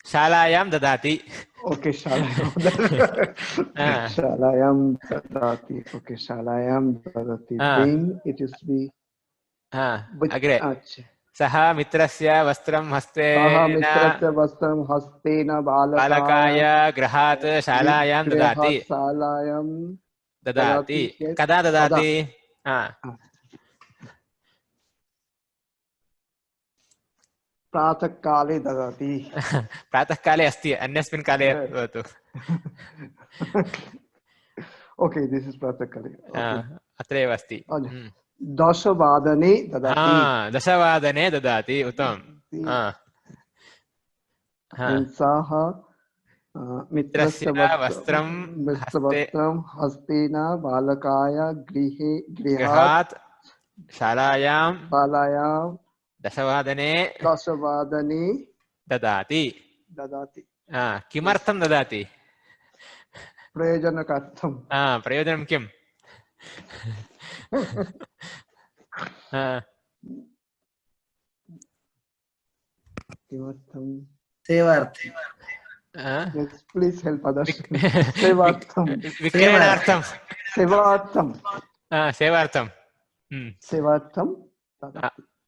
शालायां ददाति okay shalayam dadati okay shalayam dadati then it is be अग्रे सः मित्रस्य वस्त्रं हस्तेन बालकाय गृहात् शालायां ददाति कदा ददाति प्रातःकाले ददाति प्रातःकाले अस्ति अन्यस्मिन् काले भवतु okay this is प्रातःकाले अत्रैव अस्ति दशवादने ददाति दशवादने ददाति उत्तमं सः मित्रस्य वस्त्रं हस्तेन बालकाय गृहात् शालायां दशवादने ददाति किमर्थं ददाति प्रयोजनकार्थं प्रयोजनं किम् किमर्थं सेवार्थं please help others सेवार्थं विक्रयणार्थं सेवार्थं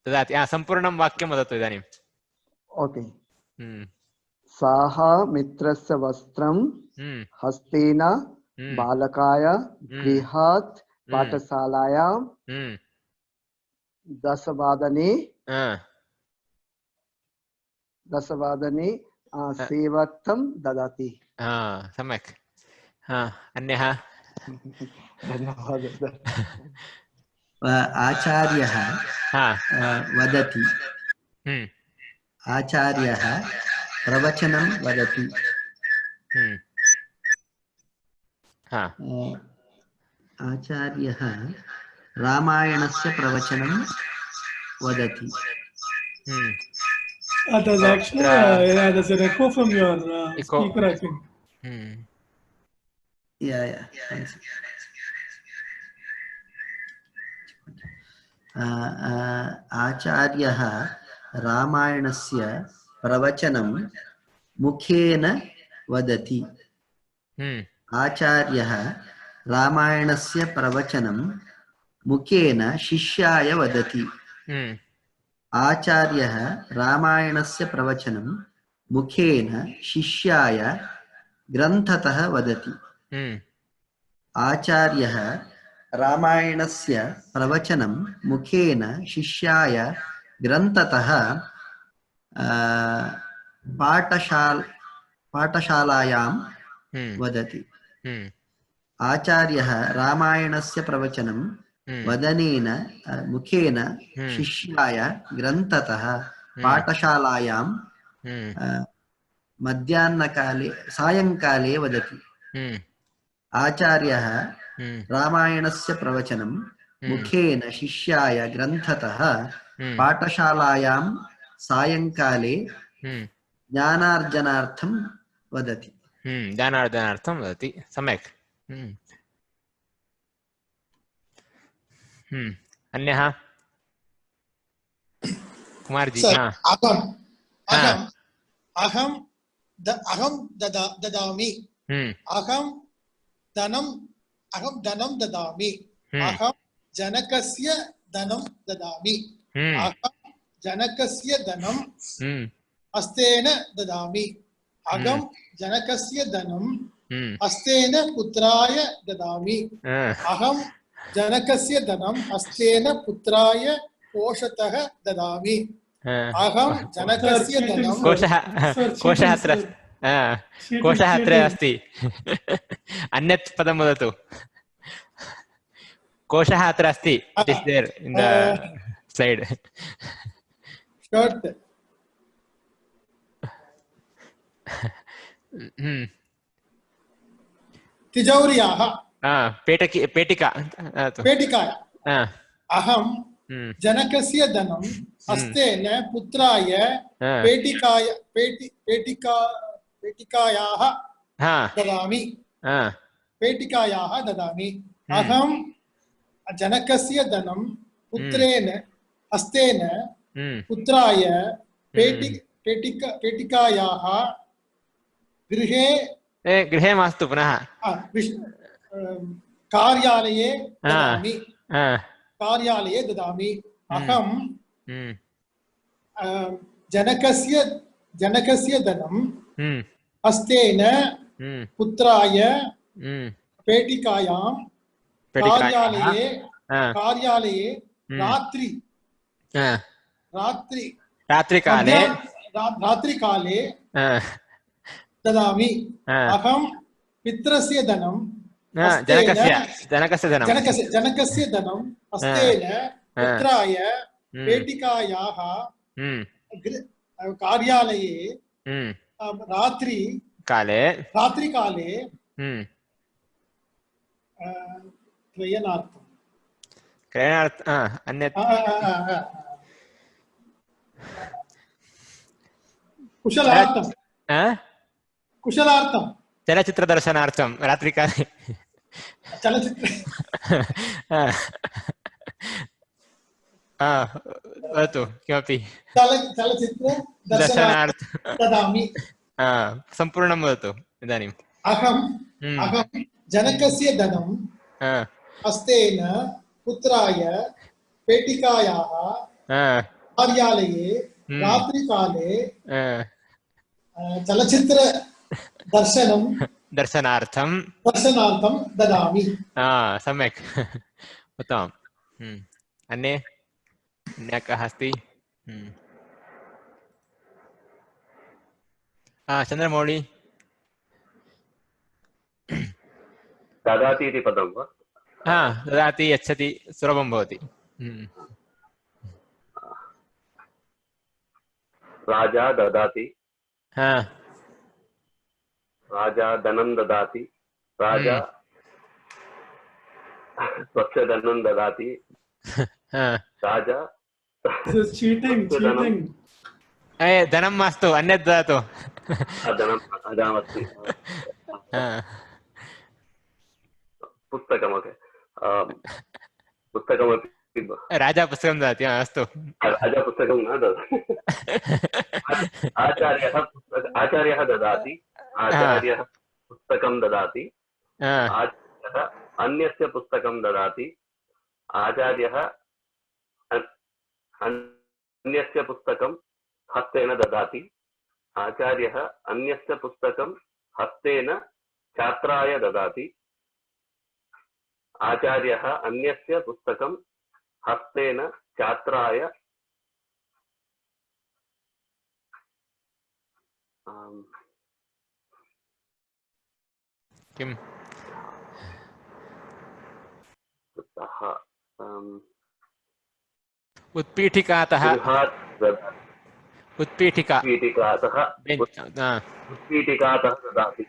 ददाति सम्पूर्णं वाक्यं वदतु इदानीं ओके सः मित्रस्य वस्त्रं हस्तेन बालकाय गृहात् पाठशालायां दशवादने सेवार्थं ददाति सम्यक् अन्यः धन्यवादः आचार्यः वदति आचार्यः प्रवचनं वदति आचार्यः रामायणस्य प्रवचनं वदति There's actually there's an echo from your speaker, I think. Yeah. आचार्यः रामायणस्य प्रवचनं मुखेन वदति आचार्यः रामायणस्य प्रवचनं मुखेन शिष्याय वदति आचार्यः रामायणस्य प्रवचनं मुखेन शिष्याय ग्रन्थतः वदति आचार्यः रामायणस्य प्रवचनं मुखेन शिष्याय ग्रन्थतः पाठशालायां वदति आचार्यः रामायणस्य प्रवचनं वदनेन मुखेन शिष्याय ग्रन्थतः पाठशालायां मध्याह्नकाले सायङ्काले वदति आचार्यः रामायणस्य प्रवचनं मुखेन शिष्याय ग्रन्थतः पाठशालायां सायङ्काले ज्ञानार्जनार्थं वदति सम्यक् अन्यः कुमारजी अहं ददामि अहं धनं ददामि अहं जनकस्य धनं ददामि अहं जनकस्य धनं हस्तेन ददामि अहं जनकस्य धनं हस्तेन पुत्राय ददामि अहं जनकस्य धनं हस्तेन पुत्राय कोशतः ददामि अहं जनकस्य धनं कोशः अत्र अस्ति अन्यत् पदं वदतु कोशः अत्र अस्ति it is there in the slide shirt तिजौर्याः पेटिका अहं जनकस्य धनं हस्तेन पुत्राय पेटिकायाः ददामि पेटिकायाः ददामि अहं जनकस्य धनं पुत्रेण हस्तेन पुत्राय पेटिकायाः गृहे मास्तु पुनः कार्यालये ददामि अहं जनकस्य धनं हस्तेन पुत्राय पेटिकायां कार्यालये रात्रिकाले ददामि अहं पितरस्य धनं जनकस्य धनं हस्तेन पुत्राय पेटिकायाः कार्यालये रात्रिकाले क्रयणार्थम् अन्यत् कुशलार्थं चलचित्रदर्शनार्थं रात्रिकाले वदतु किमपि चलचित्रदर्शनार्थं ददामि सम्पूर्णं वदतु इदानीम् अहं जनकस्य धनं हस्तेन पुत्राय पेटिकायाः कार्यालये रात्रिकाले दर्शनार्थं ददामि सम्यक् उत्तमम् अन्ये कः अस्ति चन्द्रमौळि ददाति इति पदं वा ददाति यच्छति सुलभं भवति राजा ददाति राजा धनं ददाति राजा स्वस्य धनं ददाति राजा धनं मास्तु अन्यत् ददातु धनमस्ति पुस्तकमपि राजा पुस्तकं ददाति अस्तु राजा पुस्तकं न ददाति आचार्यः ददाति आचार्यः पुस्तकं ददाति आचार्यः अन्यस्य पुस्तकं ददाति आचार्यः अन्यस्य पुस्तकं हस्तेन ददाति आचार्यः अन्यस्य पुस्तकं हस्तेन छात्राय ददाति आचार्यः अन्यस्य पुस्तकं हस्तेन छात्राय किम् उत्पीठिकातः ददाति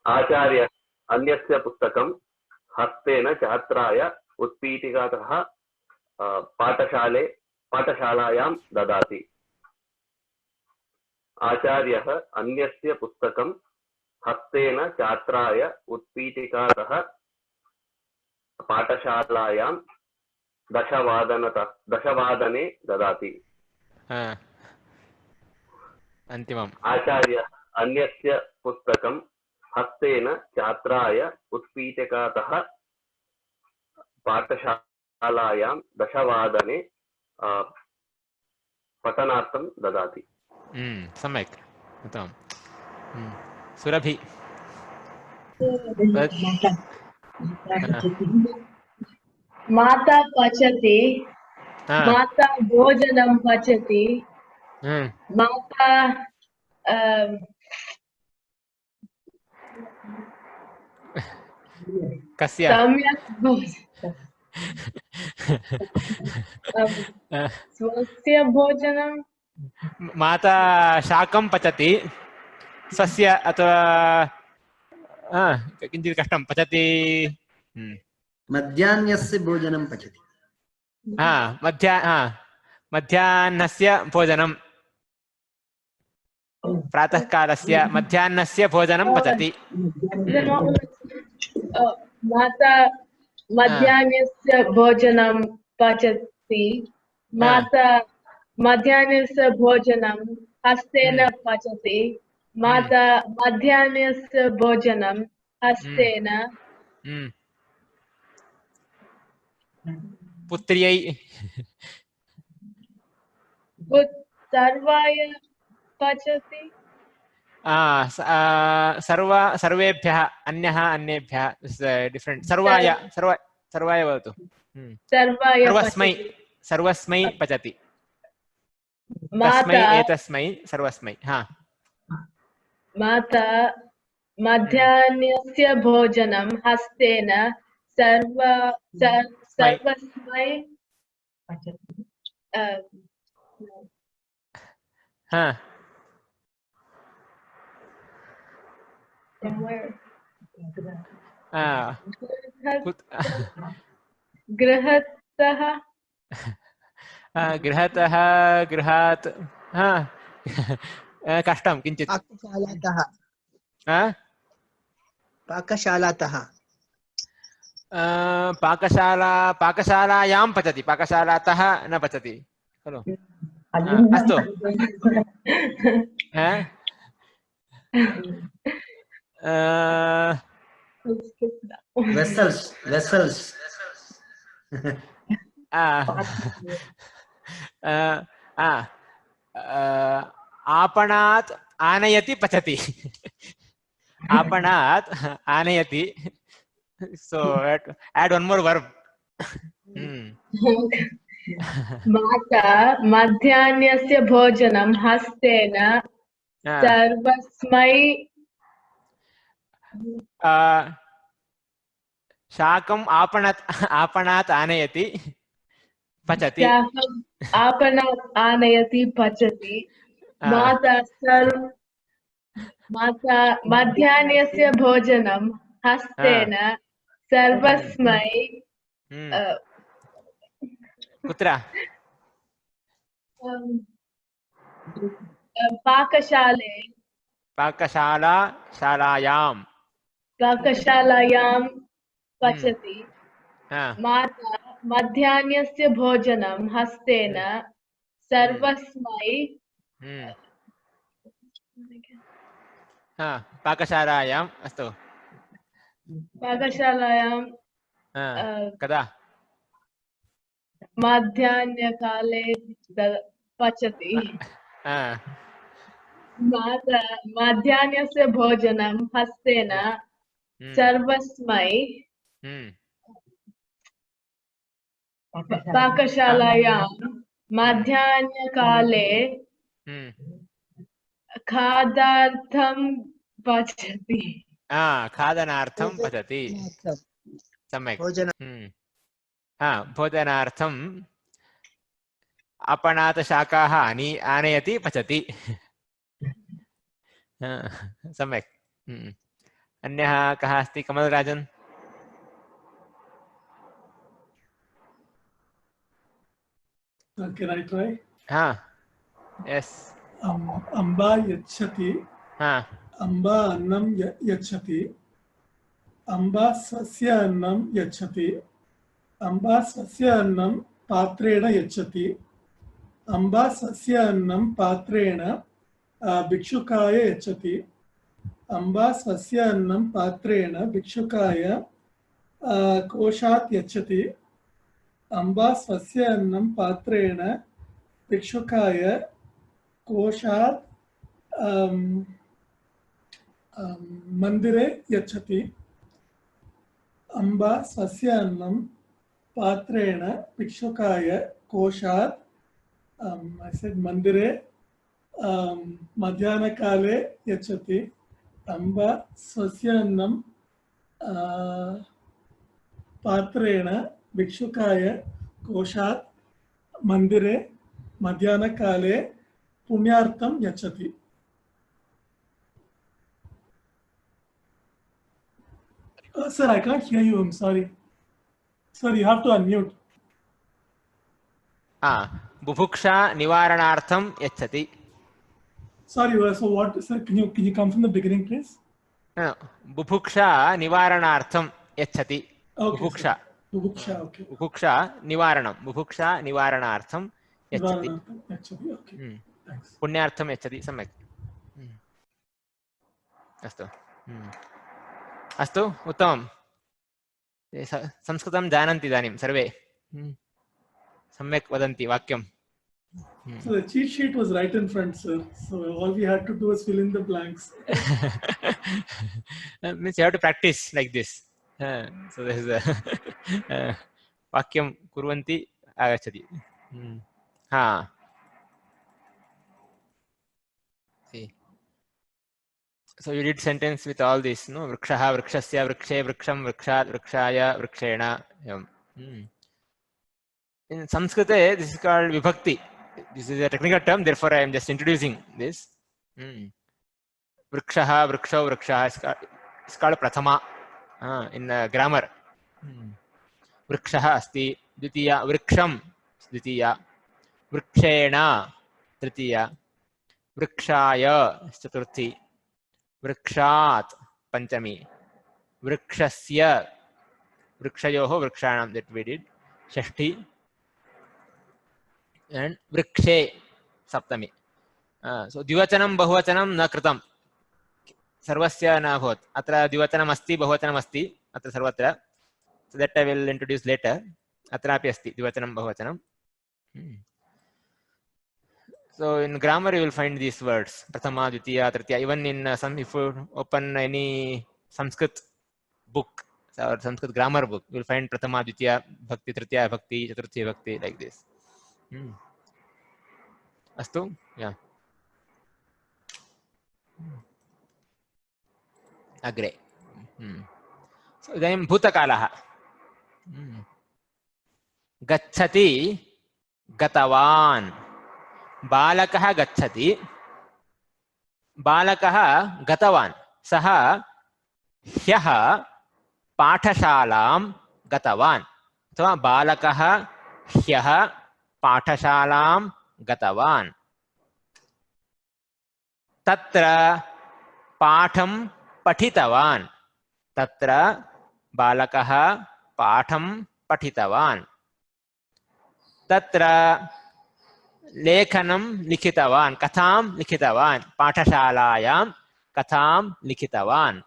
आचार्य अन्यस्य पुस्तकं हस्तेन छात्राय उत्पीठिकातः पाठशालायां ददाति आचार्यः अन्यस्य पुस्तकं हस्तेन छात्राय उत्पीठिकातः पाठशालायां दशवादने ददाति अन्तिमम् आचार्यः अन्यस्य पुस्तकं हस्तेन छात्राय उत्पीठिकातः पाठशालायां दशवादने पठनार्थं ददाति सम्यक् उत्तमं सुरभि माता पचति माता भोजनं पचति माता कस्य सम्यक् स्वस्य भोजनं माता शाकं पचति स्वस्य अथवा किञ्चित् कष्टं पचति मध्याह्नस्य भोजनं पचति मध्याह्नस्य भोजनं प्रातःकालस्य मध्याह्नस्य भोजनं पचति माता मध्याह्नस्य भोजनं पचति माता मध्याह्नस्य भोजनं हस्तेन पचति माता मध्याह्नस्य भोजनं हस्तेन पुत्र्यै सर्वाय पचति सर्वेभ्यः अन्यः अन्येभ्यः डिफरेंट सर्वाय भवतु सर्वस्मै पचति तस्मै एतस्मै सर्वस्मै माता मध्याह्नस्य भोजनं हस्तेन सर्वस्मै गृहात् कष्टं किञ्चित् पाकशालातः पाकशालायां पचति पाकशालातः न पचति खलु अस्तु vessels आपणात् आनयति पचति आपणात् आनयति so add one more verb माता मध्याह्नस्य भोजनं हस्तेन सर्वस्मै शाकम् आपणात् आनयति पचति आपणात् आनयति पचति माता मध्याह्नस्य भोजनं हस्तेन सर्वस्मै कुत्र पाकशालायां पचति माता मध्याह्नस्य भोजनं हस्तेन सर्वस्मै पाकशालायाम् अस्तु पाकशालायां कदा मध्याह्नकाले पचति माता मध्याह्नस्य भोजनं हस्तेन सर्वस्मै पाकशालायां मध्याह्नकाले खादार्थं पचति खादनार्थं पचति सम्यक् भोजनार्थम् आपणात् शाकाः आनयति पचति सम्यक् अन्यः कः अस्ति कमलराजन् Can I try? Yes. Amba yachati. Amba annam yachati. Amba swasya annam yachati. Amba swasya annam patrena yachati. Amba swasya annam patrena bhikshukaya yachati. Amba swasya annam patrena bhikshukaya koshat yachati. Amba swasya annam patrena bhikshukaya koshat mandire yachati. Amba swasya annam patrena bhikshukaya koshat I said mandire madhyana kale yachati. Amba swasya annam patrena bhikshukaya koshat mandire madhyana kale punyartham yachati. Sir, I can't hear you. I'm sorry. Sir, you have to unmute. बुभुक्षा निवारणार्थं यच्छति Sorry, so what, sir, can you come from the beginning, please? बुभुक्षा निवारणार्थं यच्छति. बुभुक्षा. बुभुक्षा, okay. बुभुक्षा निवारणं. बुभुक्षा निवारणार्थं यच्छति. Okay. Thanks. पुण्यार्थं यच्छति. सम्यक्. अस्तु. अस्तु, उत्तमं. संस्कृतं जानन्ति इदानीं सर्वे. सम्यक् वदन्ति वाक्यं. So the cheat sheet was right in front, sir. So all we had to do was fill in the blanks. Means you have to practice like this. So there is a vakyam kurvanti agachati. See. So you did sentence with all this, no? Vrikshaha, vrikshasya, vrikshe, vriksham, vrikshat, vrikshaya, vrikshena. In Sanskrit, this is called vibhakti. This is a technical term, therefore I am just introducing this. Vrikshaha, vriksho, vrikshaha is called prathama in grammar. Vrikshaha asti, dvitiya, vriksham, dvitiya, vrikshena, tritiya, vrikshaya, chaturthi, vrikshat, panchami, vrikshasya, vrikshayoho, vrikshanam, that we did, shashti, and vrikshe saptami. So द्विवचनं बहुवचनं न कृतं. सर्वस्य न अभवत्. अत्र द्विवचनम् अस्ति, बहुवचनम् अस्ति अत्र सर्वत्र. So that I will introduce later. अत्रापि अस्ति द्विवचनं बहुवचनं. So in grammar you will find these words prathama, dvitiya, tritiya. Even in some, if you open any Sanskrit book or Sanskrit grammar book, you will find prathama, dvitiya, bhakti, tritiya, bhakti, chaturthi, bhakti, like this. Astu? Yeah. Agre. So idanim bhutakalaha. Gacchati, gatavan. Balakah gacchati. Balakah gatavan. Saha hyaha pathashalam gatavan. So balakah hyaha पाठशालां गतवान्. तत्र पाठं पठितवान्. तत्र बालकः पाठं पठितवान्. तत्र लेखनं लिखितवान्, कथां लिखितवान्. पाठशालायां कथां लिखितवान्.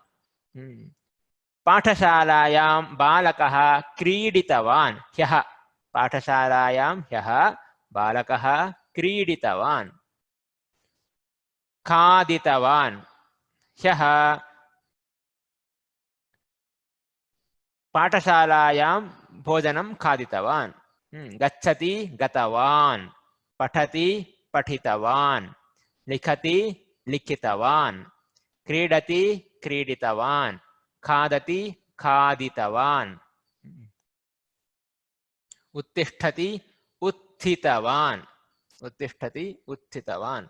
पाठशालायां बालकः क्रीडितवान्. ह्यः पाठशालायां ह्यः बालकः क्रीडितवान्. खादितवान्. ह्यः पाठशालायां भोजनं खादितवान्. गच्छति गतवान्. पठति पठितवान्. लिखति लिखितवान्. क्रीडति क्रीडितवान्. खादति खादितवान्. उत्तिष्ठति उत्थितवान्. उत्तिष्ठति उत्थितवान्.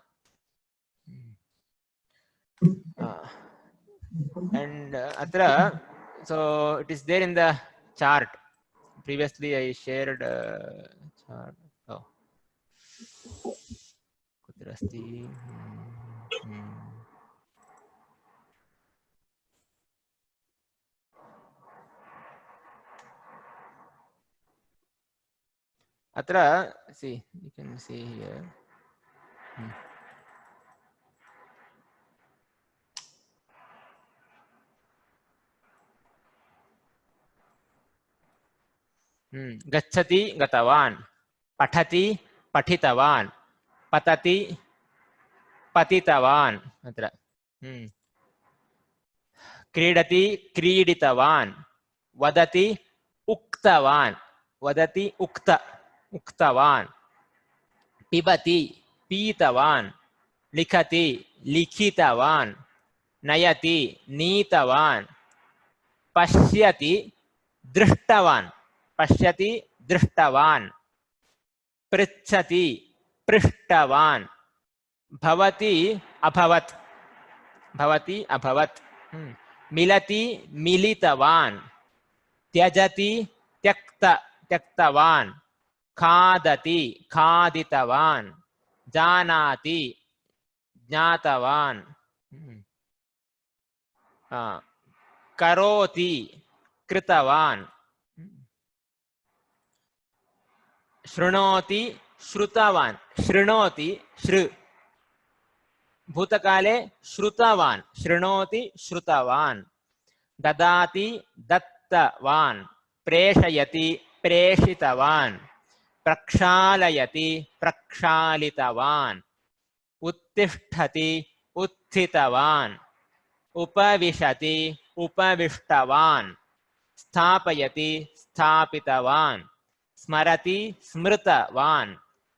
And atra, so it is there in the chart. Previously I shared chart. Oh, kutra asti? Atra, see, you can see here. Gacchati gatavan. Pathati pathitavan. Patati patitavan. Atra. Kridati kriditavan. Vadati uktavan. Vadati ukta. Uktavan. Pibati pitavan. Likhati likhitavan. Nayati nitavan. Pashyati drishtavan. Pashyati drishtavan. Prichati prishtavan. Bhavati abhavat. Bhavati abhavat. Milati militavan. Tyajati tyakta tyaktavan. Khadati khaditavan. Janati ज्ञातवान् करोति कृतवान् शृणोति श्रुतवान् शृणोति श्रु भूतकाले श्रुतवान् शृणोति श्रुतवान् ददाति दत्तवान् प्रेषयति प्रेषितवान् प्रक्षालयति प्रक्षालितवान् उत्तिष्ठति उत्थितवान् उपविशति उपविष्टवान् स्थापयति स्थापितवान् स्मरति स्मृतवान्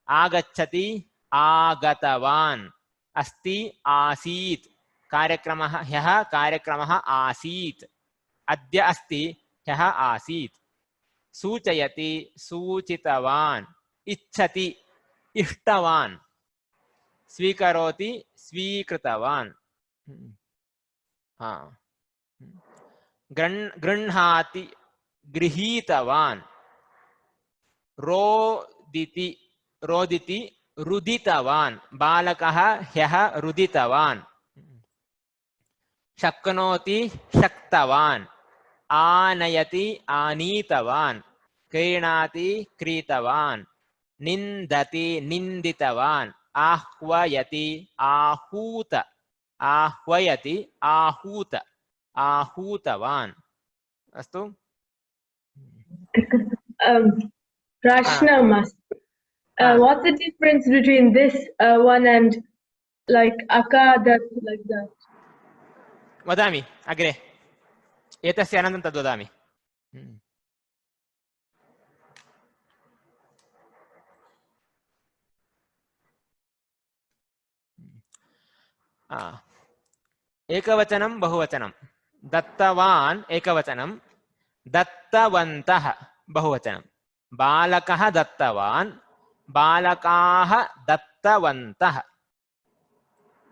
आगच्छति आगतवान् अस्ति आसीत् कार्यक्रमः ह्यः कार्यक्रमः आसीत् अद्य अस्ति ह्यः आसीत् सूचयति सूचितवान् इच्छति इष्टवान् स्वीकरोति स्वीकृतवान् गृह्णाति गृहीतवान् रोदिति रोदिति रुदितवान् बालकः ह्यः रुदितवान् शक्नोति शक्तवान् आनयति आनीतवान् क्रीणाति क्रीतवान् निन्दति निन्दितवान् आह्वयति आहूत आह्वयति आहूत आहूतवान् अस्तु Prashnam, what's the difference between this one and like akadat like that? वदामि अग्रे एतस्य अनन्तरं तद् वदामि एकवचनं बहुवचनं दत्तवान् एकवचनं दत्तवन्तः बहुवचनं बालकः दत्तवान् बालकाः दत्तवन्तः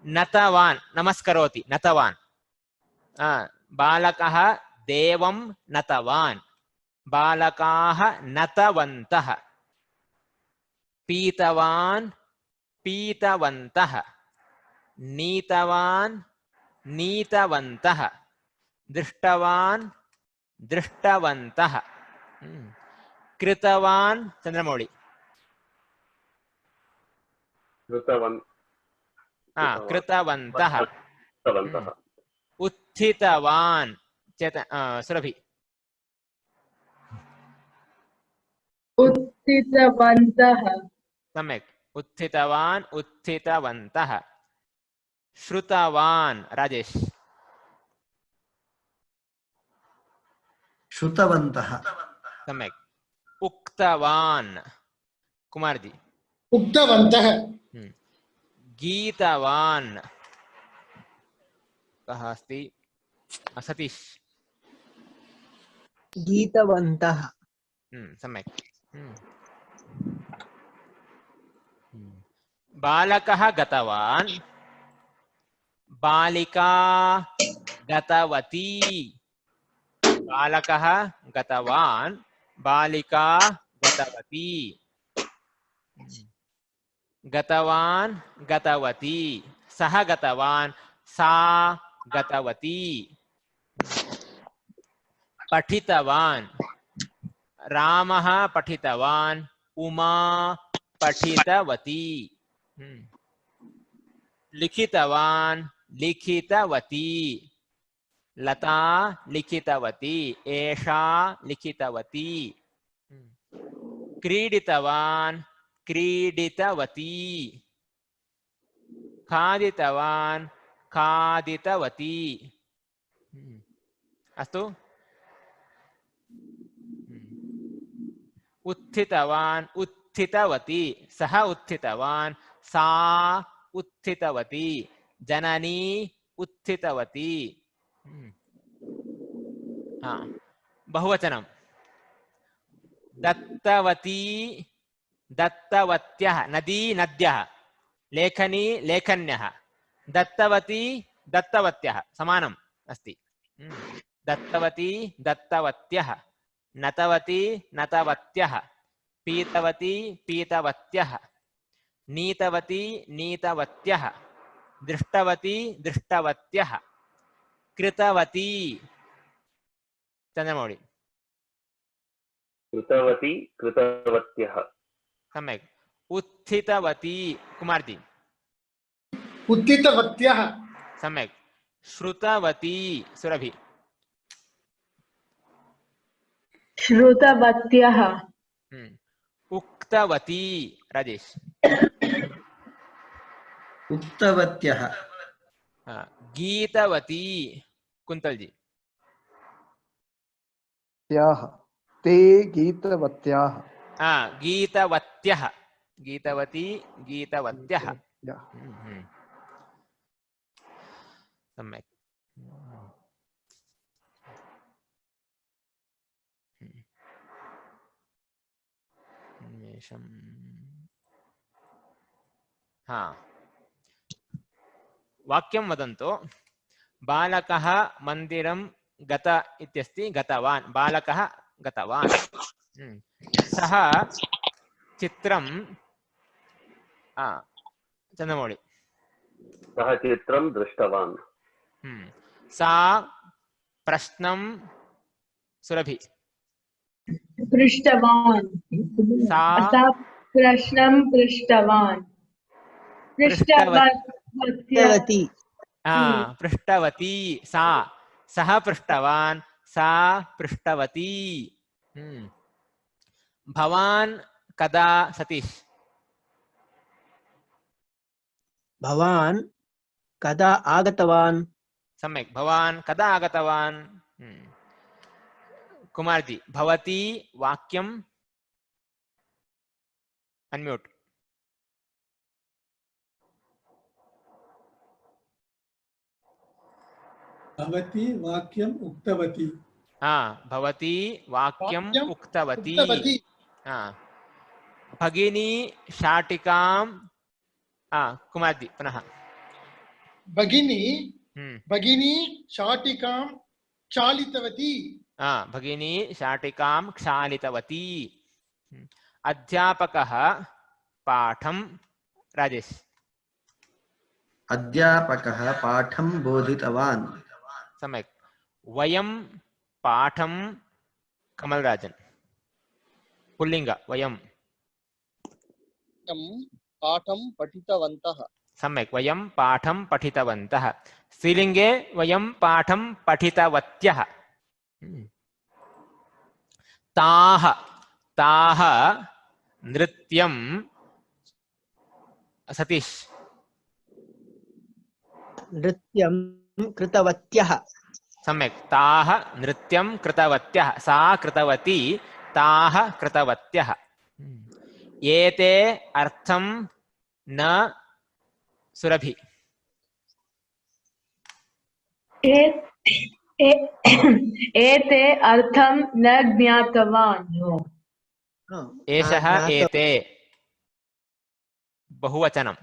नतवान् नमस्करोति नतवान् बालकः देवं नतवान् बालकाः नतवन्तः पीतवान् पीतवन्तः नीतवान् नीतवन्तः दृष्टवान् दृष्टवन्तः कृतवान् चन्द्रमौळि कृतवन्तः उत्थितवान् सुरभि उत्थितवन्तः सम्यक् उत्थितवान् उत्थितवन्तः श्रुतवान् राजेश श्रुतवन्तः सम्यक् उक्तवान् कुमारजी उक्तवन्तः गीतवान् कः अस्ति सतीश गीतवन्तः सम्यक् बालकः गतवान् बालिका गतवती बालकः गतवान् बालिका गतवती गतवान् गतवती सः गतवान् सा गतवती पठितवान् रामः पठितवान् उमा पठितवती लिखितवान् लिखितवती लता लिखितवती एषा लिखितवती क्रीडितवान् क्रीडितवती खादितवान् खादितवती अस्तु उत्थितवान् उत्थितवती सः उत्थितवान् सा उत्थितवती जननी उत्थितवती बहुवचनं दत्तवती दत्तवत्यः नदी नद्यः लेखनी लेखन्यः दत्तवती दत्तवत्यः समानम् अस्ति दत्तवती दत्तवत्यः नतवती नतवत्यः पीतवती पीतवत्यः नीतवती नीतवत्यः दृष्टवती दृष्टवत्यः कृतवती चंद्रमौळि कृतवती कृतवत्यः सम्यक् उत्थितवती कुमारजी उत्थितवत्यः सम्यक् श्रुतवती सुरभि श्रुतवत्यः उक्तवती राजेश उक्तवत्यः गीतवती कुंतल जी ते गीतवत्याः गीतवत्यः गीतवती गीतवत्यः सम्यक् वाक्यं वदन्तु बालकः मन्दिरं गत इत्यस्ति गतवान् बालकः गतवान् सः चित्रं चंद्रमौळि सः चित्रं दृष्टवान् सा प्रश्नं सुरभि पृष्टवान् सा प्रश्नं पृष्टवान् पृष्टवती पृष्टवती सा सः पृष्टवान् सा पृष्टवती भवान् कदा सतीश भवान् कदा आगतवान् सम्यक् भवान् कदा आगतवान् कुमारजी भवती वाक्यम् अनम्यूट भवती वाक्यम् उक्तवती भवती वाक्यम् उक्तवती भगिनी शाटिकां कुमारजी पुनः भगिनी शाटिकां क्षालितवती भगिनी शाटिकां क्षालितवती अध्यापकः पाठं राजेश अध्यापकः पाठं बोधितवान् सम्यक् वयं पाठं कमलराजन् पुल्लिंग वयं पाठं पठितवन्तः सम्यक् वयं पाठं पठितवन्तः स्त्रीलिङ्गे वयं पाठं पठितवत्यः ताः ताः नृत्यं सतीश नृत्यं कृतवत्यः सम्यक् ताः नृत्यं कृतवत्यः सा कृतवती ताः कृतवत्यः एते अर्थं न सुरभि एते अर्थं न ज्ञातवान् एषः एते बहुवचनं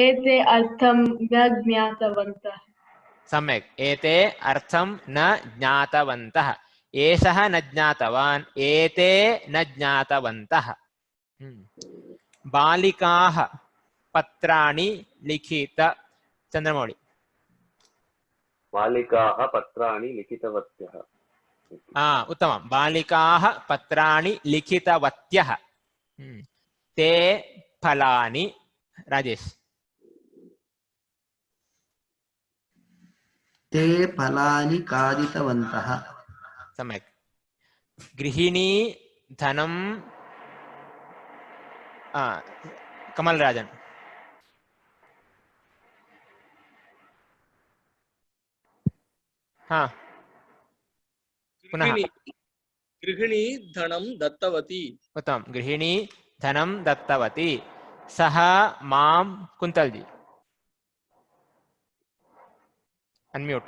एते अर्थं न ज्ञातवन्तः सम्यक् एते अर्थं न ज्ञातवन्तः एषः न ज्ञातवान् एते न ज्ञातवन्तः बालिकाः पत्राणि लिखित चंद्रमौळि बालिकाः पत्राणि लिखितवत्यः उत्तमं बालिकाः पत्राणि लिखितवत्यः ते फलानि राजेश ते फलानि खादितवन्तः सम्यक् गृहिणी धनं कमलराजन् पुनः गृहिणी धनं दत्तवती उत्तमं गृहिणी धनं दत्तवती सः मां कुंतल जी अनम्यूट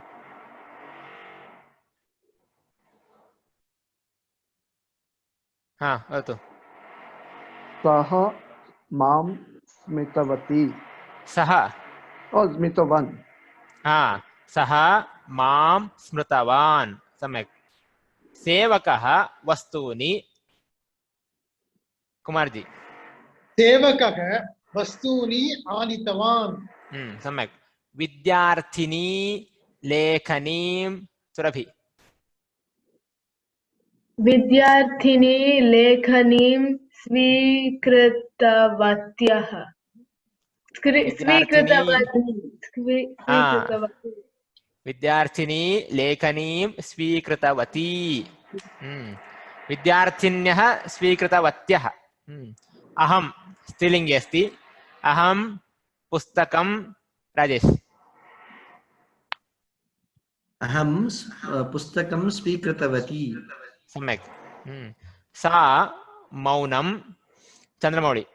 वदतु सः मां स्मितवती सः स्मितवान् सः मां स्मृतवान् सम्यक् सेवकः वस्तूनि कुमारजी सेवकः वस्तूनि आनीतवान्। सम्यक्। विद्यार्थिनी लेखनीं सुरभि। विद्यार्थिनी लेखनीं स्वीकृतवत्यः। विद्यार्थिनी लेखनीं स्वीकृतवती। विद्यार्थिन्यः स्वीकृतवत्यः। अहं स्त्रीलिङ्गे अस्ति। अहं पुस्तकं राजेश। अहं पुस्तकं स्वीकृतवती। सम्यक्। सा मौनं चन्द्रमौळि।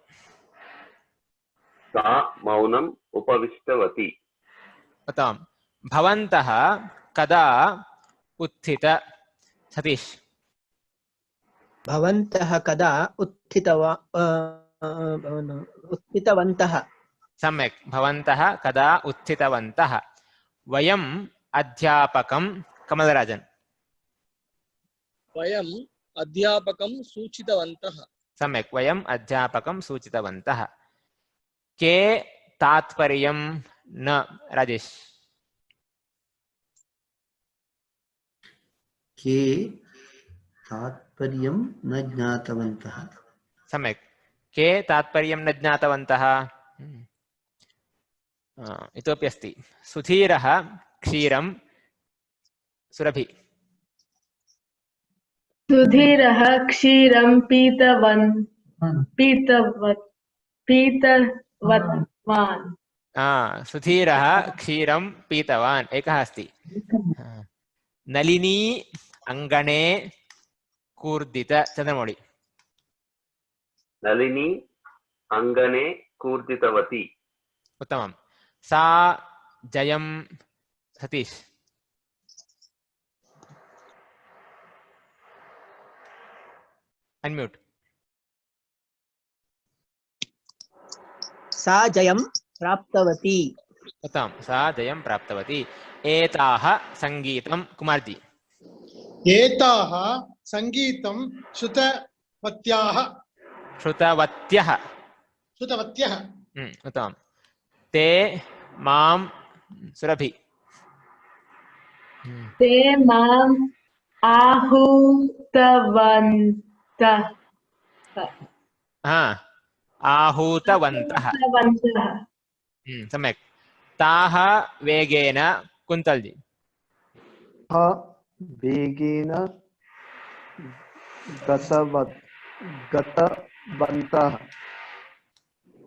सा मौनम् उपविष्टवती। उत्तमं। भवन्तः कदा उत्थित सतीश। भवन्तः कदा उत्थितवन्तः। सम्यक्। भवन्तः कदा उत्थितवन्तः। वयम् अध्यापकं कमलराजन्। वयम् अध्यापकं सूचितवन्तः। सम्यक्। वयम् अध्यापकं सूचितवन्तः। के तात्पर्यं न राजेश। के तात्पर्यं न ज्ञातवन्तः। सम्यक्। के तात्पर्यं न ज्ञातवन्तः। इतोपि अस्ति। सुधीरः क्षीरं सुरभि। सुधीरः क्षीरं पीतवान्। सुधीरः क्षीरं पीतवान्। एकः अस्ति। नलिनी अङ्गणे कूर्दित चन्द्रमौळि। नलिनी अङ्गणे कूर्दितवती। उत्तमं। सा जयं सतीश। अनम्यूट। सा जयं प्राप्तवती। उत्तमं। सा जयं प्राप्तवती। एताः संगीतं कुमारजी। एताः संगीतं श्रुतवत्याः। श्रुतवत्यः। श्रुतवत्यः। उत्तमं। ते मां सुरभि। ते माम् आहूतवन्तः। आहूतवन्तः। सम्यक्। ताः वेगेन कुन्तल्जी। वेगेन गतवन्तः।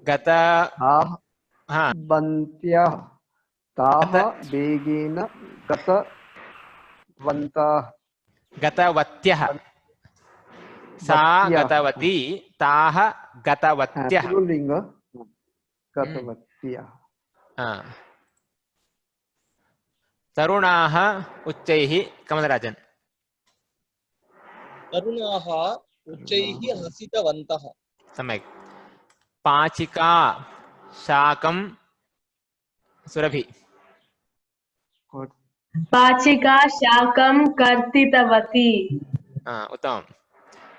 गतवन्त्यः। ताः वेगेन गतवन्तः। गतवत्यः। सा गतवती। ताः गतवत्यः। पुल्लिङ्ग गतवत्यः। तरुणाः उच्चैः कमलराजन्। तरुणाः उच्चैः हसितवन्तः। सम्यक्। पाचिका शाकं सुरभि। पाचिका शाकं कर्तितवती। उत्तमं।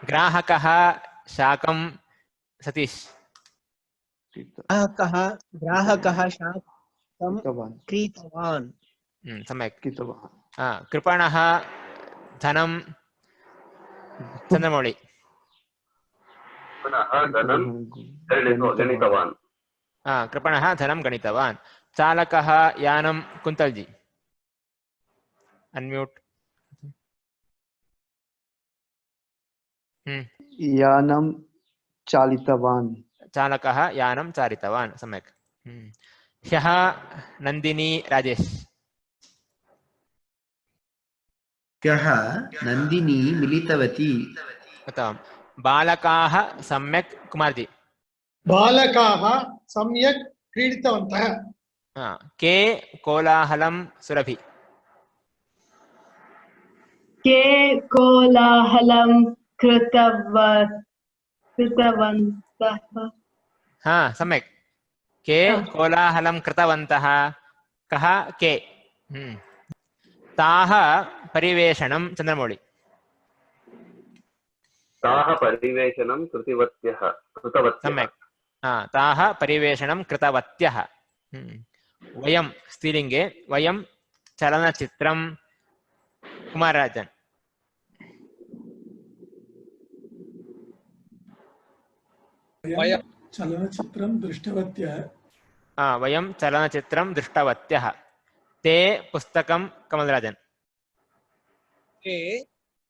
ग्राहकः शाकं सतीश। ग्राहकः शाकं क्रीतवान्। सम्यक्। कृपणः धनं चन्द्रमौळि। गणितवान्। कृपणः धनं गणितवान्। चालकः यानं कुन्तल्जी। अनम्यूट। यानं चालितवान्। चालकः यानं चालितवान्। सम्यक्। ह्यः नन्दिनी राजेश। ह्यः नन्दिनी मिलितवती। उत्तमं। बालकाः सम्यक् कुमारजी। बालकाः सम्यक् क्रीडितवन्तः। के कोलाहलं सुरभि। के कोलाहलं कृतवन्तः। सम्यक्। के कोलाहलं कृतवन्तः। कः के। ताः परिवेषणं चन्द्रमौळि। ताः परिवेषणं कृतवत्यः। सम्यक्। ताः परिवेषणं कृतवत्यः वयं स्त्रीलिङ्गे वयं चलनचित्रं कुमारराजन् वयं चलनचित्रं दृष्टवत्यः वयं चलनचित्रं दृष्टवत्यः ते पुस्तकं कमलराजन् ते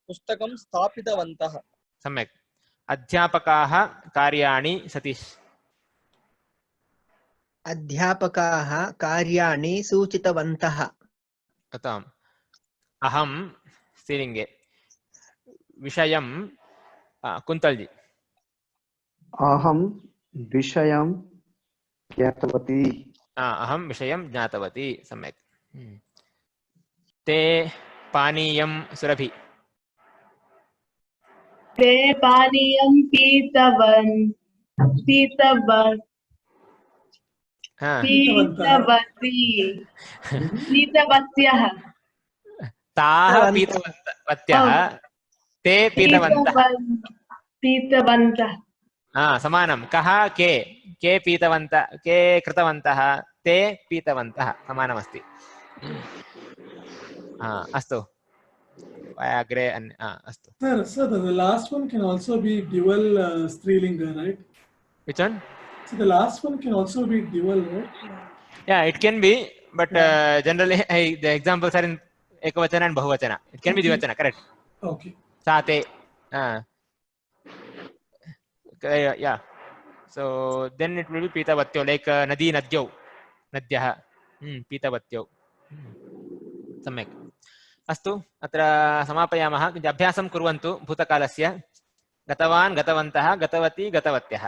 पुस्तकं स्थापितवन्तः सम्यक् अध्यापकाः कार्याणि सतीश अध्यापकाः कार्याणि सूचितवन्तः उत्तमम् अहं स्त्रीलिङ्गे विषयं कुन्तल्जी अहं विषयं ज्ञातवती अहं विषयं ज्ञातवती सम्यक् ते पानीयं सुरभि ते पानीयं पीतवत्यः ताः पीतवत्यः ते पीतवन्तः समानं कः के पीतवन्तः के कृतवन्तः ते पीतवन्तः समानमस्ति अस्तु अग्रे अस्तु Sir, the last one can also be dual strilinga, right? Which one? So the last one can also be dual, right? Yeah, it can be, but generally the examples are in ekavachana and bahuvachana. It can be dvivachana, correct? Okay. Sate. Yeah. So then it will be pitavatyo, like nadi nadyau, nadyah, pitavatyo. सम्यक् अस्तु अत्र समापयामः किञ्चित् अभ्यासं कुर्वन्तु भूतकालस्य गतवान् गतवन्तः गतवती गतवत्यः